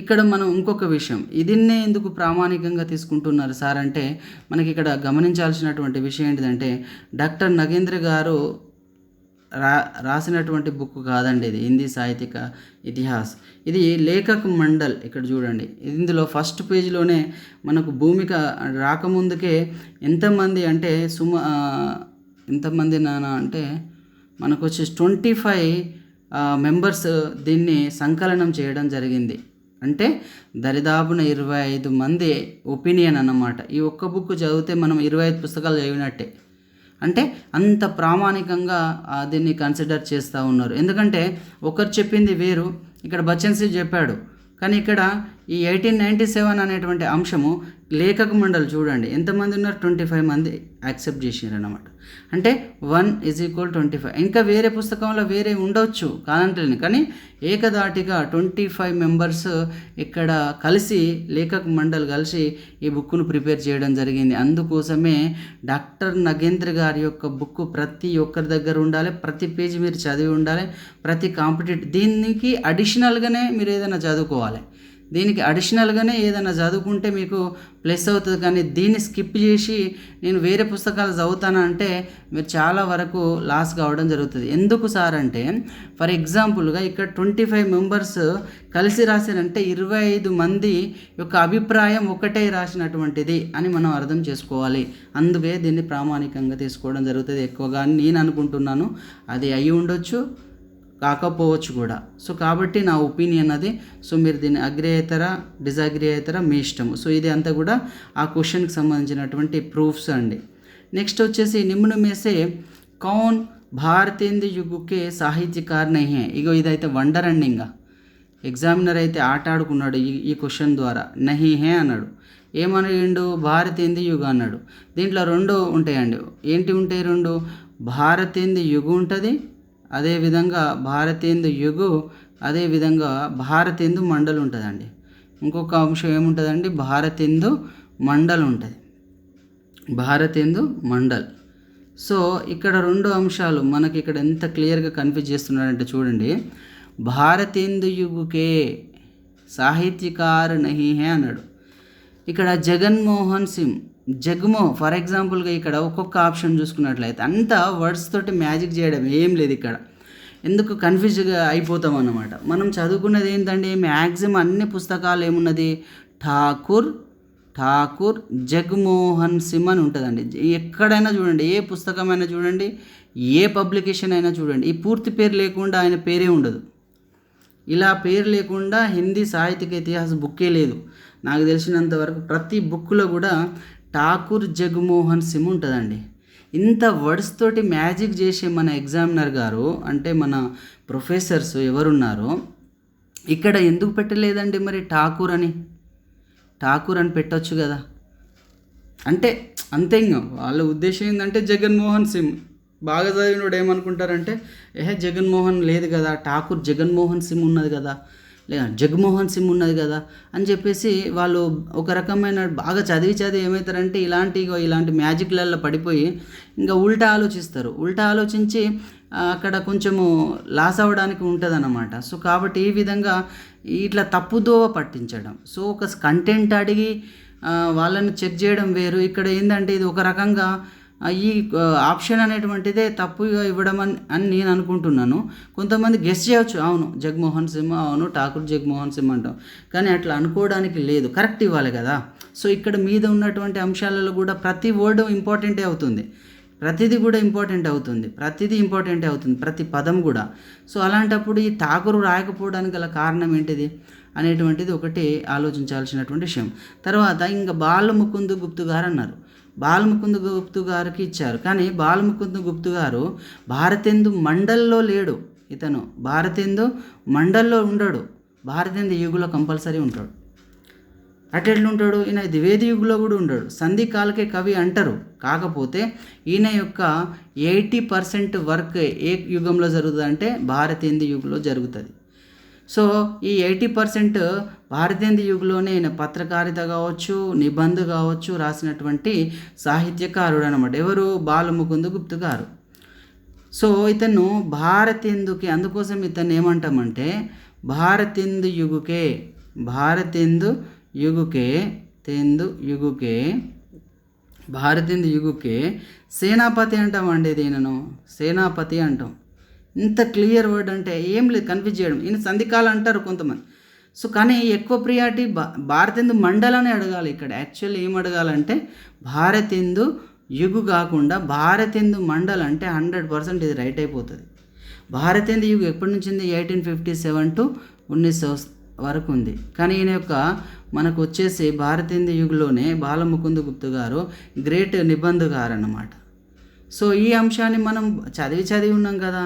ఇక్కడ మనం ఇంకొక విషయం, దీన్నే ఎందుకు ప్రామాణికంగా తీసుకుంటున్నారు సార్ అంటే, మనకి ఇక్కడ గమనించాల్సినటువంటి విషయం ఏంటిదంటే డాక్టర్ నగేంద్ర గారు రాసినటువంటి బుక్ కాదండి ఇది, హిందీ సాహిత్యక ఇతిహాస్. ఇది లేఖక్ మండల్, ఇక్కడ చూడండి. ఇందులో ఫస్ట్ పేజీలోనే మనకు భూమిక రాకముందుకే ఎంతమంది అంటే ఎంతమంది అంటే మనకు వచ్చేసి 25 మెంబర్స్ దీన్ని సంకలనం చేయడం జరిగింది. అంటే దరిదాపున 25 మంది ఒపీనియన్ అన్నమాట. ఈ ఒక్క బుక్ చదివితే మనం 25 పుస్తకాలు చదివినట్టే. అంటే అంత ప్రామాణికంగా దీన్ని కన్సిడర్ చేస్తూ ఉన్నారు. ఎందుకంటే ఒకరు చెప్పింది వేరు, ఇక్కడ బచ్చన్ సింగ్ చెప్పాడు, కానీ ఇక్కడ ఈ 1897 అనేటువంటి అంశము లేఖక మండలి చూడండి ఎంతమంది ఉన్నారు, 25 మంది యాక్సెప్ట్ చేసినారు అన్నమాట. అంటే 1:25. ఇంకా వేరే పుస్తకంలో వేరే ఉండవచ్చు కాదంటలేను, కానీ ఏకదాటిగా 25 మెంబర్స్ ఇక్కడ కలిసి లేఖక మండలి కలిసి ఈ బుక్ను ప్రిపేర్ చేయడం జరిగింది. అందుకోసమే డాక్టర్ నగేంద్ర గారి యొక్క బుక్ ప్రతి ఒక్కరి దగ్గర ఉండాలి, ప్రతి పేజీ మీరు చదివి ఉండాలి, ప్రతి కాంపిటేటివ్. దీనికి అడిషనల్గానే మీరు ఏదైనా చదువుకోవాలి, దీనికి అడిషనల్గానే ఏదైనా చదువుకుంటే మీకు ప్లస్ అవుతుంది. కానీ దీన్ని స్కిప్ చేసి నేను వేరే పుస్తకాలు చదువుతానంటే మీరు చాలా వరకు లాస్ కావడం జరుగుతుంది. ఎందుకు సార్ అంటే, ఫర్ ఎగ్జాంపుల్గా ఇక్కడ 25 మెంబర్స్ కలిసి రాశారంటే 25 మంది యొక్క అభిప్రాయం ఒకటే రాసినటువంటిది అని మనం అర్థం చేసుకోవాలి. అందుకే దీన్ని ప్రామాణికంగా తీసుకోవడం జరుగుతుంది ఎక్కువగా అని నేను అనుకుంటున్నాను. అది అయి ఉండొచ్చు, కాకపోవచ్చు కూడా. సో కాబట్టి నా ఒపీనియన్ అది. సో మీరు దీన్ని అగ్రి అవుతారా డిజగ్రీ అవుతారా మీ ఇష్టము. సో ఇది అంతా కూడా ఆ క్వశ్చన్కి సంబంధించినటువంటి ప్రూఫ్స్ అండి. నెక్స్ట్ వచ్చేసి నిమ్న में से कौन భారతేందు యుగకే సాహిత్యకార్ నహీ హై. ఇగో ఇదైతే వండర్ అండి. ఇంకా ఎగ్జామినర్ అయితే ఆట ఆడుకున్నాడు ఈ క్వశ్చన్ ద్వారా. నహీ హే అన్నాడు. ఏమన్నాడు? భారతేందు యుగ అన్నాడు. దీంట్లో రెండు ఉంటాయండి. ఏంటి ఉంటాయి రెండు? భారతేందు యుగ ఉంటుంది, అదేవిధంగా భారతేందు యుగు, అదేవిధంగా భారతేందు మండల్ ఉంటుందండి. ఇంకొక అంశం ఏముంటుందండి? భారతేందు మండల్ ఉంటుంది. భారతేందు మండల్. సో ఇక్కడ రెండు అంశాలు మనకి ఇక్కడ ఎంత క్లియర్గా కన్ఫ్యూజ్ చేస్తున్నాడంటే చూడండి. భారతేందు యుగుకే సాహిత్యకార్ నహీ హే అన్నాడు. ఇక్కడ జగన్మోహన్ సింగ్ ఫర్ ఎగ్జాంపుల్గా ఇక్కడ ఒక్కొక్క ఆప్షన్ చూసుకున్నట్లయితే అంతా వర్డ్స్ తోటి మ్యాజిక్ చేయడం ఏం లేదు. ఇక్కడ ఎందుకు కన్ఫ్యూజ్గా అయిపోతాం అన్నమాట. మనం చదువుకున్నది ఏంటంటే మ్యాక్సిమం అన్ని పుస్తకాలు ఏమున్నది? ఠాకూర్ జగన్మోహన్ సింగ్ అని ఉంటుందండి. ఎక్కడైనా చూడండి, ఏ పుస్తకమైనా చూడండి, ఏ పబ్లికేషన్ అయినా చూడండి, ఈ పూర్తి పేరు లేకుండా ఆయన పేరే ఉండదు. ఇలా పేరు లేకుండా హిందీ సాహిత్యక ఇతిహాస బుక్కే లేదు. నాకు తెలిసినంత వరకు ప్రతి బుక్లో కూడా ఠాకూర్ జగన్మోహన్ సింగ్ ఉంటుందండి. ఇంత వర్డ్స్ తోటి మ్యాజిక్ చేసే మన ఎగ్జామినర్ గారు అంటే మన ప్రొఫెసర్స్ ఎవరున్నారో ఇక్కడ ఎందుకు పెట్టలేదండి మరి ఠాకూర్ అని పెట్టొచ్చు కదా. అంటే అంతే. ఇంకా వాళ్ళ ఉద్దేశం ఏంటంటే జగన్మోహన్ సింగ్ బాగా చదివినోడు ఏమనుకుంటారంటే జగన్మోహన్ లేదు కదా, ఠాకూర్ జగన్మోహన్ సింగ్ ఉన్నది కదా, లేదా జగన్మోహన్ సింగ్ ఉన్నది కదా అని చెప్పేసి వాళ్ళు ఒక రకమైన బాగా చదివి ఏమవుతారంటే ఇలాంటి మ్యాజిక్లలో పడిపోయి ఇంకా ఉల్టా ఆలోచించి అక్కడ కొంచెము లాస్ అవ్వడానికి ఉంటుంది అన్నమాట. సో కాబట్టి ఈ విధంగా ఇట్లా తప్పుదోవ పట్టించడం. సో ఒక కంటెంట్ అడిగి వాళ్ళని చెక్ చేయడం వేరు. ఇక్కడ ఏంటంటే ఇది ఒక రకంగా ఈ ఆప్షన్ అనేటువంటిదే తప్పుగా ఇవ్వడం అని నేను అనుకుంటున్నాను. కొంతమంది గెస్ చేయవచ్చు, అవును జగన్మోహన్ సింగ్, అవును ఠాకూర్ జగన్మోహన్ సింగ్ అంటాం, కానీ అట్లా అనుకోవడానికి లేదు, కరెక్ట్ ఇవ్వాలి కదా. సో ఇక్కడ మీద ఉన్నటువంటి అంశాలలో కూడా ప్రతి వర్డ్ ఇంపార్టెంటే అవుతుంది, ప్రతిదీ కూడా ఇంపార్టెంట్ అవుతుంది, ప్రతి పదం కూడా. సో అలాంటప్పుడు ఈ ఠాకూర్ రాయకపోవడానికి గల కారణం ఏంటిది అనేటువంటిది ఒకటి ఆలోచించాల్సినటువంటి విషయం. తర్వాత ఇంకా బాలముకుంద్ గుప్తు గారు అన్నారు. బాలముకుంద్ గుప్తు గారికి ఇచ్చారు, కానీ బాలముకుంద్ గుప్తు గారు భారతేందు మండల్లో లేడు. ఇతను భారతేందు మండల్లో ఉండడు, భారతేందు యుగులో కంపల్సరీ ఉంటాడు. అట్లెట్లుంటాడు? ఈయన ద్వివేది యుగులో కూడా ఉండడు. సంధి కాలకే కవి అంటారు, కాకపోతే ఈయన యొక్క 80% వర్క్ ఏ యుగంలో జరుగుతుంది అంటే భారతేందు యుగంలో జరుగుతుంది. సో ఈ 80% భారతేందు యుగంలోనే ఈయన పత్రకారిత కావచ్చు, నిబంధ కావచ్చు రాసినటువంటి సాహిత్యకారుడు అనమాట. ఎవరు? బాలముకుంద్ గుప్తు గారు. సో ఇతను భారతేందుకి, అందుకోసం ఇతను ఏమంటామంటే భారతేందు యుగుకే సేనాపతి అంటామండి. దీనను సేనాపతి అంటాం. ఇంత క్లియర్ వర్డ్ అంటే ఏం లేదు, కన్ఫ్యూజ్ చేయడం. ఈయన సంధికాలు అంటారు కొంతమంది. సో కానీ ఎక్కువ ప్రియారిటీ భారతేందు మండలాన్ని అడగాలి. ఇక్కడ యాక్చువల్లీ ఏం అడగాలంటే భారతేందు యుగు కాకుండా భారతేందు మండల్ అంటే 100% ఇది రైట్ అయిపోతుంది. భారతేందు యుగు ఎప్పటి నుంచి ఉంది? 1857 to 1900 వరకు ఉంది. కానీ ఈయన యొక్క మనకు వచ్చేసి భారతేందు యుగంలోనే బాలముకుంద్ గుప్తు గారు గ్రేట్ నిబంధగారు అన్నమాట. సో ఈ అంశాన్ని మనం చదివి ఉన్నాం కదా.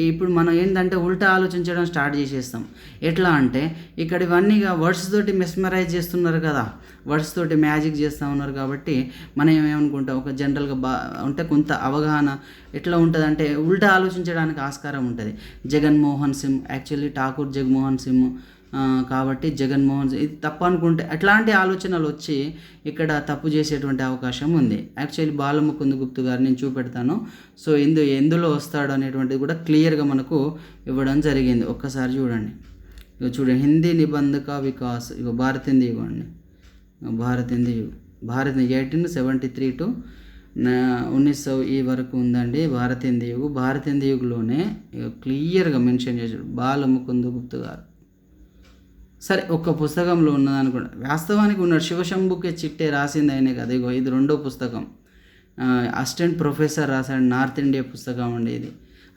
ఇప్పుడు మనం ఏంటంటే ఉల్టా ఆలోచించడం స్టార్ట్ చేసేస్తాం. ఎట్లా అంటే ఇక్కడ ఇవన్నీగా వర్డ్స్ తోటి మెస్మరైజ్ చేస్తున్నారు కదా, వర్డ్స్ తోటి మ్యాజిక్ చేస్తూ ఉన్నారు. కాబట్టి మనం ఏమనుకుంటాం, ఒక జనరల్గా అంటే కొంత అవగాహన ఎట్లా ఉంటుంది అంటే ఉల్టా ఆలోచించడానికి ఆస్కారం ఉంటుంది. జగన్మోహన్ సింగ్ యాక్చువల్లీ ఠాకూర్ జగన్మోహన్ సింగ్ కాబట్టి జగన్మోహన్ ఇది తప్పు అనుకుంటే అట్లాంటి ఆలోచనలు వచ్చి ఇక్కడ తప్పు చేసేటువంటి అవకాశం ఉంది. యాక్చువల్లీ బాలముకుంద్ గుప్తు గారు నేను చూపెడతాను. సో ఎందులో వస్తాడు అనేటువంటిది కూడా క్లియర్గా మనకు ఇవ్వడం జరిగింది. ఒక్కసారి చూడండి. చూడండి, హిందీ నిబంధక వికాస్, ఇక భారతేందు యుగం అండి. భారతేందు 1873 to 1900 ఈ వరకు ఉందండి భారతేందు యుగంలోనే క్లియర్గా మెన్షన్ చేశాడు బాలముకుంద్ గుప్తు గారు. సరే, ఒక్క పుస్తకంలో ఉన్నదనుకోండి, వాస్తవానికి ఉన్నాడు. శివశంభుకే చిట్టే రాసింది ఆయనే కదా. ఇగో ఇది రెండో పుస్తకం, అసిస్టెంట్ ప్రొఫెసర్ రాశాడు, నార్త్ ఇండియా పుస్తకం అండి ఇది.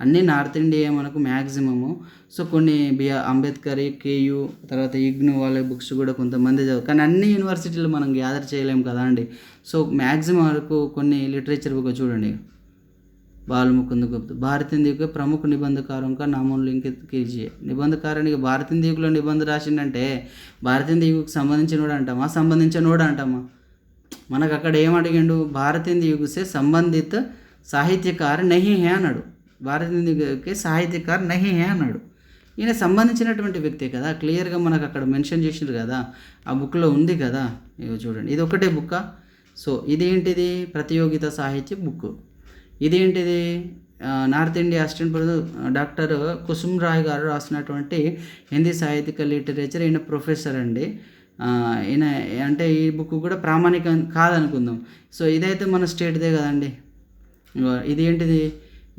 అన్నీ నార్త్ ఇండియా మనకు మ్యాక్సిమము. సో కొన్ని అంబేద్కర్, కేయూ, తర్వాత ఇగ్నూ వాళ్ళ బుక్స్ కూడా కొంతమంది కానీ అన్ని యూనివర్సిటీలు మనం గ్యాదర్ చేయలేము కదా అండి. సో మ్యాక్సిమం వరకు కొన్ని లిటరేచర్ బుక్ చూడండి. बालमुकुंद गुप्त भारतीय प्रमुख निबंधकारों का नामोल्लेखित कीजिए. నిబంధకారునికి భారతీయ యుగంలో నిబంధన రాసిండంటే భారతీయ యుగకు సంబంధించినోడు అంటామా, సంబంధించినోడు అంటామా? మనకు అక్కడ ఏమడిగిండు, భారతీయ యుగసే సంబంధిత సాహిత్యకారు నహీ హే అన్నాడు. భారతీయ యుగకే సాహిత్యకారు నహీ హే అన్నాడు. ఈయన సంబంధించినటువంటి వ్యక్తే కదా, క్లియర్గా మనకు అక్కడ మెన్షన్ చేసిండ్రు కదా, ఆ బుక్లో ఉంది కదా. ఇగో చూడండి, ఇది ఒకటే బుక్క. సో ఇదేంటిది, ప్రతియోగిత సాహిత్య బుక్. ఇదేంటిది, North India assistant professor doctor Kusum Rai garu రాసినటువంటి హిందీ సాహిత్యక లిటరేచర్. ఈయన ప్రొఫెసర్ అండి. ఈయన అంటే ఈ బుక్ కూడా ప్రామాణికం కాదనుకుందాం. సో ఇదైతే మన స్టేట్దే కదండి. ఇది ఏంటిది,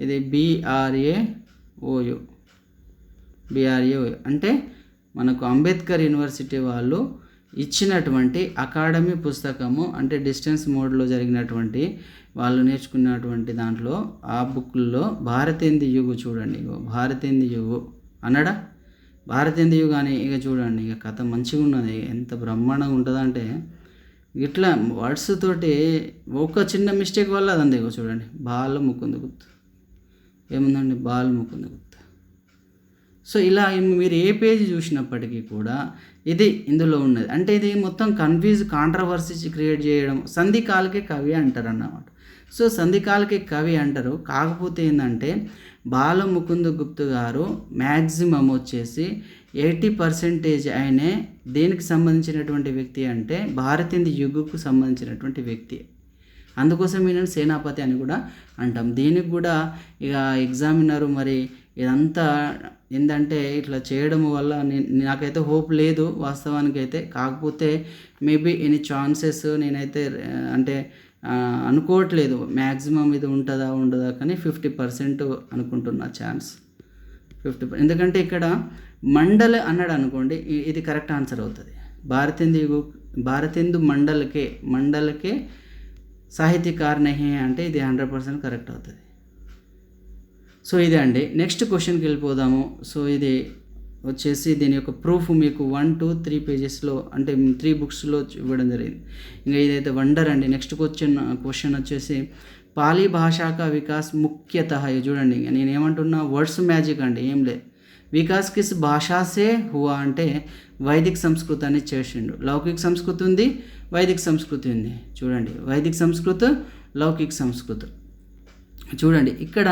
ఇది BRAOU అంటే మనకు అంబేద్కర్ యూనివర్సిటీ వాళ్ళు ఇచ్చినటువంటి అకాడమీ పుస్తకము. అంటే డిస్టెన్స్ మోడ్లో జరిగినటువంటి వాళ్ళు నేర్చుకున్నటువంటి దాంట్లో ఆ బుక్లో భారతేందు యుగు చూడండి. భారతేందు యుగు అన్నాడా, భారతేందు యుగు అని. ఇక చూడండి, ఇక కథ మంచిగా ఉన్నది, ఎంత బ్రహ్మాండంగా ఉంటుందంటే ఇట్లా వర్డ్స్ తోటి ఒక చిన్న మిస్టేక్ వల్ల అదండి. ఇగో చూడండి, బాలముకుంద గుప్త ఏముందండి, బాలముకుంద గుప్త. సో ఇలా మీరు ఏ పేజీ చూసినప్పటికీ కూడా ఇది ఇందులో ఉన్నది. అంటే ఇది మొత్తం కాంట్రవర్సీ క్రియేట్ చేయడం. సంధికాలకే కవి అంటారు అన్నమాట. సో సంధికాలకే కవి అంటారు. కాకపోతే ఏంటంటే బాలముకుంద గుప్త గారు మ్యాక్సిమం వచ్చేసి 80% ఆయనే దేనికి సంబంధించినటువంటి వ్యక్తి అంటే భారతీయ యుగకు సంబంధించినటువంటి వ్యక్తి. అందుకోసం ఈయన సేనాపతి అని కూడా అంటాం. దీనికి కూడా ఇక ఎగ్జామినరు మరి ఇదంతా ఏంటంటే ఇట్లా చేయడం వల్ల నాకైతే హోప్ లేదు వాస్తవానికి అయితే. కాకపోతే మేబీ ఎనీ ఛాన్సెస్ నేనైతే అంటే అనుకోవట్లేదు. మ్యాక్సిమం ఇది ఉంటుందా ఉండదా కానీ 50% అనుకుంటున్నా ఛాన్స్, 50%. ఎందుకంటే ఇక్కడ మండల్ అన్నాడు అనుకోండి, ఇది కరెక్ట్ ఆన్సర్ అవుతుంది. భారతేందు మండల్కే సాహిత్యకార్ నహీ అంటే ఇది 100% కరెక్ట్ అవుతుంది. సో ఇదే అండి. నెక్స్ట్ క్వశ్చన్కి వెళ్ళిపోదాము. సో ఇది వచ్చేసి దీని యొక్క ప్రూఫ్ మీకు 1, 2, 3 పేజెస్లో అంటే 3 బుక్స్లో ఇవ్వడం జరిగింది. ఇంకా ఇదైతే వండర్ అండి. నెక్స్ట్ క్వశ్చన్ వచ్చేసి పాలీ భాషాక వికాస్ ముఖ్యతః. చూడండి, నేనేమంటున్నా వర్డ్స్ మ్యాజిక్ అండి, ఏం లేదు. వికాస్ కిస్ భాషాసే హువా అంటే వైదిక సంస్కృతాన్ని చేసిండు. లౌకిక సంస్కృతి ఉంది, వైదిక సంస్కృతి ఉంది. చూడండి, వైదిక సంస్కృత, లౌకిక సంస్కృత. చూడండి ఇక్కడ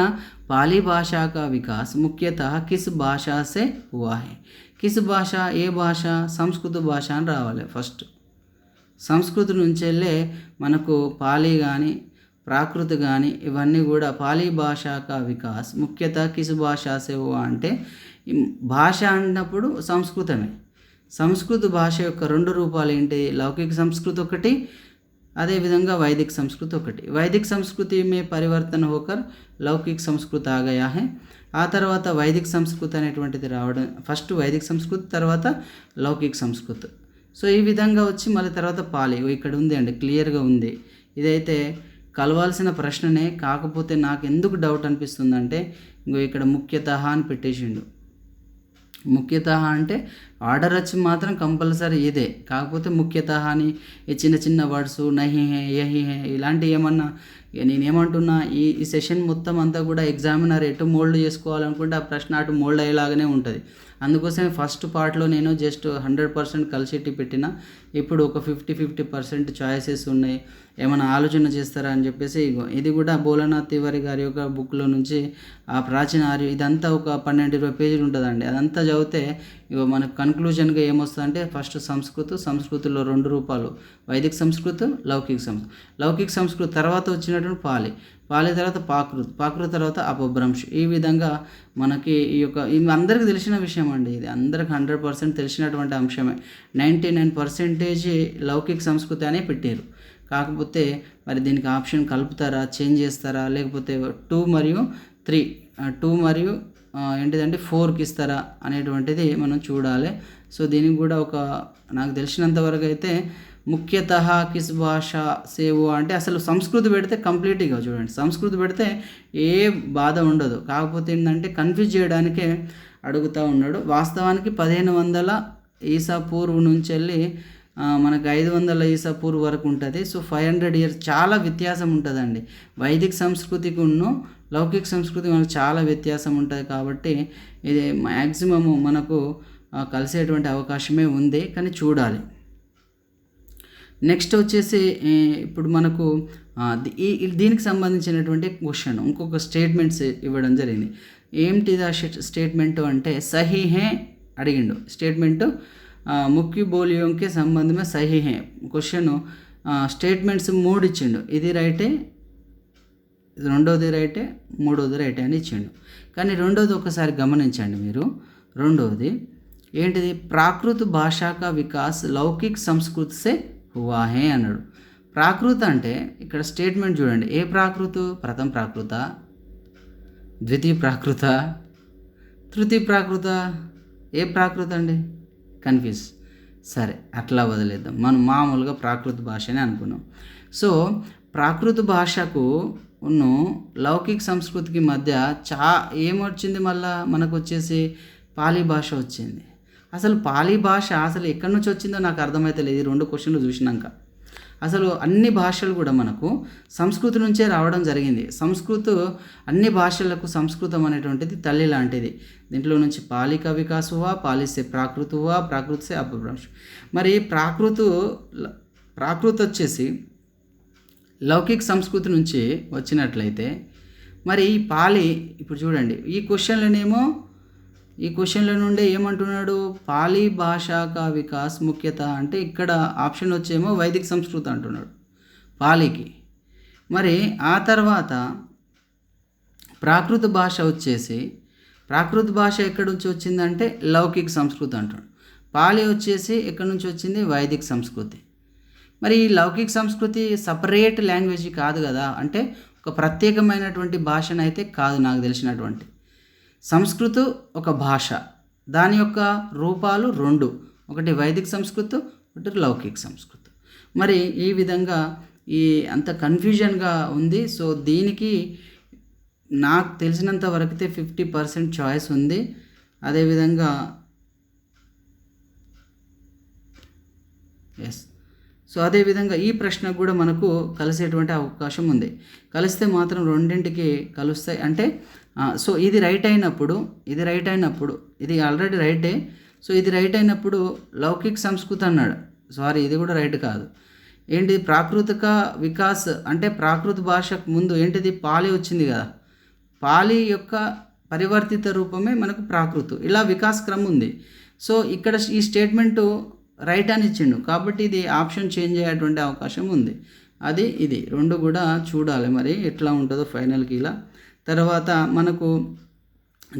పాలీ భాషా కా వికాస్ ముఖ్యతః కిస్ భాషా సే హువా హై. కిస్ భాష, ఏ భాష, సంస్కృత భాష అని రావాలి ఫస్ట్. సంస్కృతి నుంచి వెళ్ళే మనకు పాలీ కానీ ప్రాకృతి కానీ ఇవన్నీ కూడా పాలీ భాషా కా వికాస్ ముఖ్యతః కిస్ భాషా సే హువా అంటే భాష అన్నప్పుడు సంస్కృతమే. సంస్కృత భాష యొక్క 2 రూపాలు ఏంటి, లౌకిక సంస్కృతి ఒకటి, అదేవిధంగా వైదిక సంస్కృతి ఒకటి. వైదిక సంస్కృతి మే పరివర్తన హోకర్ లౌకిక సంస్కృతి ఆ గయా హై. ఆ తర్వాత వైదిక సంస్కృతి అనేటువంటిది రావడం, ఫస్ట్ వైదిక సంస్కృతి తర్వాత లౌకిక సంస్కృతి. సో ఈ విధంగా వచ్చి మళ్ళీ తర్వాత పాలి ఇక్కడ ఉంది అండి, క్లియర్గా ఉంది. ఇదైతే కలవాల్సిన ప్రశ్ననే. కాకపోతే నాకు ఎందుకు డౌట్ అనిపిస్తుందంటే ఇక్కడ ముఖ్యతః అని పెట్టేసిండు. ముఖ్యతః అంటే ఆర్డర్ వచ్చి మాత్రం కంపల్సరీ ఇదే. కాకపోతే ముఖ్యతః అని ఈ చిన్న చిన్న వర్డ్స్ నహి హే, యహి హే ఇలాంటివి ఏమన్నా నేనేమంటున్నా ఈ సెషన్ మొత్తం అంతా కూడా ఎగ్జామినర్ ఎటు మోల్డ్ చేసుకోవాలనుకుంటే ఆ ప్రశ్న అటు మోల్డ్ అయ్యేలాగానే ఉంటుంది. అందుకోసమే ఫస్ట్ పార్ట్లో నేను జస్ట్ 100% కలిసిట్టి పెట్టిన. ఇప్పుడు ఒక 50% చాయిసెస్ ఉన్నాయి, ఏమైనా ఆలోచన చేస్తారా అని చెప్పేసి ఇది కూడా భోలానాథ్ తివారీ గారి యొక్క బుక్లో నుంచి ఆ ప్రాచీన ఆర్య ఇదంతా ఒక 12-20 పేజీలు ఉంటుందండి. అదంతా చదివితే మనకు కన్క్లూజన్గా ఏమొస్తుందంటే ఫస్ట్ సంస్కృతిలో 2 రూపాలు, వైదిక సంస్కృతి, లౌకిక సంస్కృతి తర్వాత వచ్చినటువంటి పాలి తర్వాత పాకృతి తర్వాత అపభ్రంశ్. ఈ విధంగా మనకి ఇది అందరికీ తెలిసిన విషయం అండి. ఇది అందరికి 100% తెలిసినటువంటి అంశమే. 99% లౌకిక సంస్కృతి అనే పెట్టారు. కాకపోతే మరి దీనికి ఆప్షన్ కలుపుతారా, చేంజ్ చేస్తారా, లేకపోతే 2 మరియు 3 2 మరియు ఏంటిదంటే 4కి ఇస్తారా అనేటువంటిది మనం చూడాలి. సో దీనికి కూడా నాకు తెలిసినంత వరకు అయితే ముఖ్యతః కిస్ భాష సేవు అంటే అసలు సంస్కృతి పెడితే కంప్లీట్గా చూడండి, సంస్కృతి పెడితే ఏ బాధ ఉండదు. కాకపోతే ఏంటంటే కన్ఫ్యూజ్ చేయడానికే అడుగుతూ ఉన్నాడు. వాస్తవానికి 1500 ఈసా పూర్వు నుంచి వెళ్ళి మనకు 500 ఈసా పూర్వు వరకు ఉంటుంది. సో 500 ఇయర్స్ చాలా వ్యత్యాసం ఉంటుందండి. వైదిక సంస్కృతికి లౌకిక సంస్కృతి మనకు చాలా వ్యత్యాసం ఉంటుంది. కాబట్టి ఇది మ్యాక్సిమము మనకు కలిసేటువంటి అవకాశమే ఉంది, కానీ చూడాలి. నెక్స్ట్ వచ్చేసి ఇప్పుడు మనకు దీనికి సంబంధించినటువంటి క్వశ్చన్ ఇంకొక స్టేట్మెంట్స్ ఇవ్వడం జరిగింది. ఏంటిది ఆ స్టేట్మెంటు అంటే సహీ హే అడిగిండు. స్టేట్మెంటు ముఖ్య బోలియోంకే సంబంధమే సహీ హే. క్వశ్చన్ స్టేట్మెంట్స్ 3 ఇచ్చిండు. ఇది రైటే, రెండోది రైటే, మూడోది రైటే అని ఇచ్చిండు. కానీ రెండోది ఒకసారి గమనించండి మీరు. రెండోది ఏంటిది? ప్రాకృత భాషా కా వికాస్ లౌకిక్ సంస్కృతి సే హువా హే అన్నాడు. ప్రాకృత అంటే ఇక్కడ స్టేట్మెంట్ చూడండి. ఏ ప్రాకృత? ప్రథమ ప్రాకృత, ద్వితీయ ప్రాకృత, తృతీయ ప్రాకృత. ఏ ప్రాకృత అండి? కన్ఫ్యూజ్. సరే అట్లా వదిలేద్దాం, మనం మామూలుగా ప్రాకృత భాషనే అనుకున్నాం. సో ప్రాకృత భాషకు లౌకిక సంస్కృతికి మధ్య ఏమొచ్చింది? మళ్ళా మనకు వచ్చేసి పాలీ భాష వచ్చింది. అసలు పాలీ భాష అసలు ఎక్కడి నుంచి వచ్చిందో నాకు అర్థమైతే లేదు. 2 క్వశ్చన్లు చూసినాక అసలు అన్ని భాషలు కూడా మనకు సంస్కృతి నుంచే రావడం జరిగింది. అన్ని భాషలకు సంస్కృతం అనేటువంటిది తల్లి లాంటిది. దీంట్లో నుంచి పాలి కా వికాస్ హువా, పాలి సే ప్రాకృత హువా, ప్రాకృత సే అపభ్రంశ్. మరి ప్రాకృత వచ్చేసి లౌకిక సంస్కృతి నుంచి వచ్చినట్లయితే మరి ఈ పాలి ఇప్పుడు చూడండి, ఈ క్వశ్చన్ల నుండే ఏమంటున్నాడు? పాలీ భాషా కా వికాస్ ముఖ్యత అంటే ఇక్కడ ఆప్షన్ వచ్చేమో వైదిక సంస్కృతి అంటున్నాడు పాలీకి. మరి ఆ తర్వాత ప్రాకృత భాష వచ్చేసి, ప్రాకృత భాష ఎక్కడి నుంచి వచ్చిందంటే లౌకిక సంస్కృతి అంటాడు. పాలీ వచ్చేసి ఎక్కడి నుంచి వచ్చింది? వైదిక సంస్కృతి. మరి ఈ లౌకిక సంస్కృతి సపరేట్ లాంగ్వేజ్ కాదు కదా, అంటే ఒక ప్రత్యేకమైనటువంటి భాషనైతే కాదు నాకు తెలిసినటువంటి. సంస్కృతం ఒక భాష, దాని యొక్క రూపాలు 2, ఒకటి వైదిక సంస్కృతం, ఒకటి లౌకిక సంస్కృతం. మరి ఈ విధంగా అంత కన్ఫ్యూజన్గా ఉంది. సో దీనికి నాకు తెలిసినంత వరకైతే 50% చాయిస్ ఉంది. అదేవిధంగా అదేవిధంగా ఈ ప్రశ్నకు కూడా మనకు కలిసేటువంటి అవకాశం ఉంది. కలిస్తే మాత్రం రెండింటికి కలుస్తాయి. అంటే సో ఇది రైట్ అయినప్పుడు ఇది ఆల్రెడీ రైటే. సో ఇది రైట్ అయినప్పుడు లౌకిక సంస్కృతి అన్నాడు. సారీ, ఇది కూడా రైట్ కాదు. ఏంటి? ప్రాకృతిక వికాస్ అంటే ప్రాకృత భాషకు ముందు ఏంటిది? పాలి వచ్చింది కదా, పాలి యొక్క పరివర్తిత రూపమే మనకు ప్రాకృతం. ఇలా వికాస్ క్రమం ఉంది. సో ఇక్కడ ఈ స్టేట్మెంటు రైట్ అని ఇచ్చిండు కాబట్టి ఇది ఆప్షన్ చేంజ్ అయ్యేటువంటి అవకాశం ఉంది. ఇది 2 కూడా చూడాలి మరి ఎట్లా ఉంటుందో ఫైనల్కి. ఇలా తర్వాత మనకు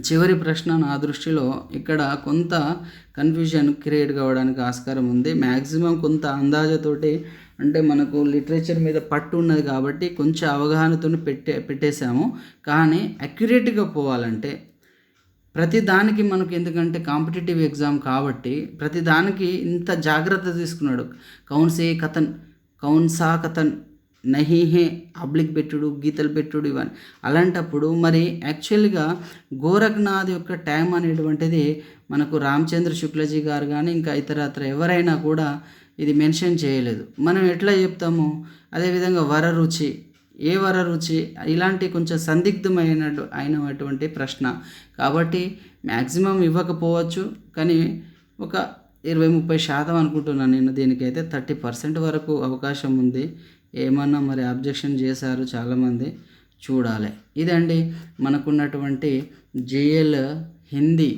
చివరి ప్రశ్న నా దృష్టిలో ఇక్కడ కొంత కన్ఫ్యూజన్ క్రియేట్ కావడానికి ఆస్కారం ఉంది. మ్యాక్సిమం కొంత అందాజతోటి, అంటే మనకు లిటరేచర్ మీద పట్టు ఉన్నది కాబట్టి కొంచెం అవగాహనతో పెట్టేశాము. కానీ అక్యురేట్గా పోవాలంటే ప్రతిదానికి మనకు, ఎందుకంటే కాంపిటేటివ్ ఎగ్జామ్ కాబట్టి ప్రతిదానికి ఇంత జాగ్రత్త తీసుకున్నాడు. కౌన్సా కథన్ నహీ హే అబ్లిక్ పెట్టుడు, గీతలు పెట్టుడు ఇవన్నీ. అలాంటప్పుడు మరి యాక్చువల్గా గోరఖ్నాథ్ యొక్క టైం అనేటువంటిది మనకు రామచంద్ర శుక్లజీ గారు కానీ ఇంకా ఇతరత్ర ఎవరైనా కూడా ఇది మెన్షన్ చేయలేదు. మనం ఎట్లా చెప్తాము? అదేవిధంగా వరరుచి, ఏ వరరుచి, ఇలాంటి కొంచెం సందిగ్ధమైనటువంటి ప్రశ్న కాబట్టి మ్యాక్సిమం ఇవ్వకపోవచ్చు, కానీ ఒక 20-30% అనుకుంటున్నాను నేను. దీనికైతే 30% వరకు అవకాశం ఉంది. ఏమన్నా మరి అబ్జెక్షన్ చేశారు చాలామంది, చూడాలి. ఇదండి మనకున్నటువంటి జిఎల్ హిందీ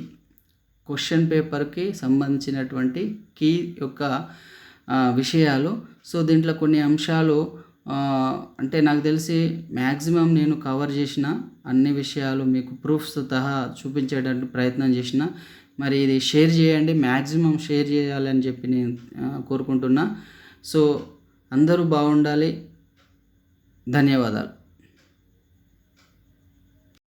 క్వశ్చన్ పేపర్కి సంబంధించినటువంటి కీ యొక్క విషయాలు. సో దీంట్లో కొన్ని అంశాలు అంటే నాకు తెలిసి మ్యాక్సిమం నేను కవర్ చేసిన అన్ని విషయాలు మీకు ప్రూఫ్స్ సహా చూపించేటట్టు ప్రయత్నం చేసిన. మరి ఇది షేర్ చేయండి, మ్యాక్సిమం షేర్ చేయాలని చెప్పి నేను కోరుకుంటున్నా. సో అందరూ బాగుండాలి. ధన్యవాదాలు.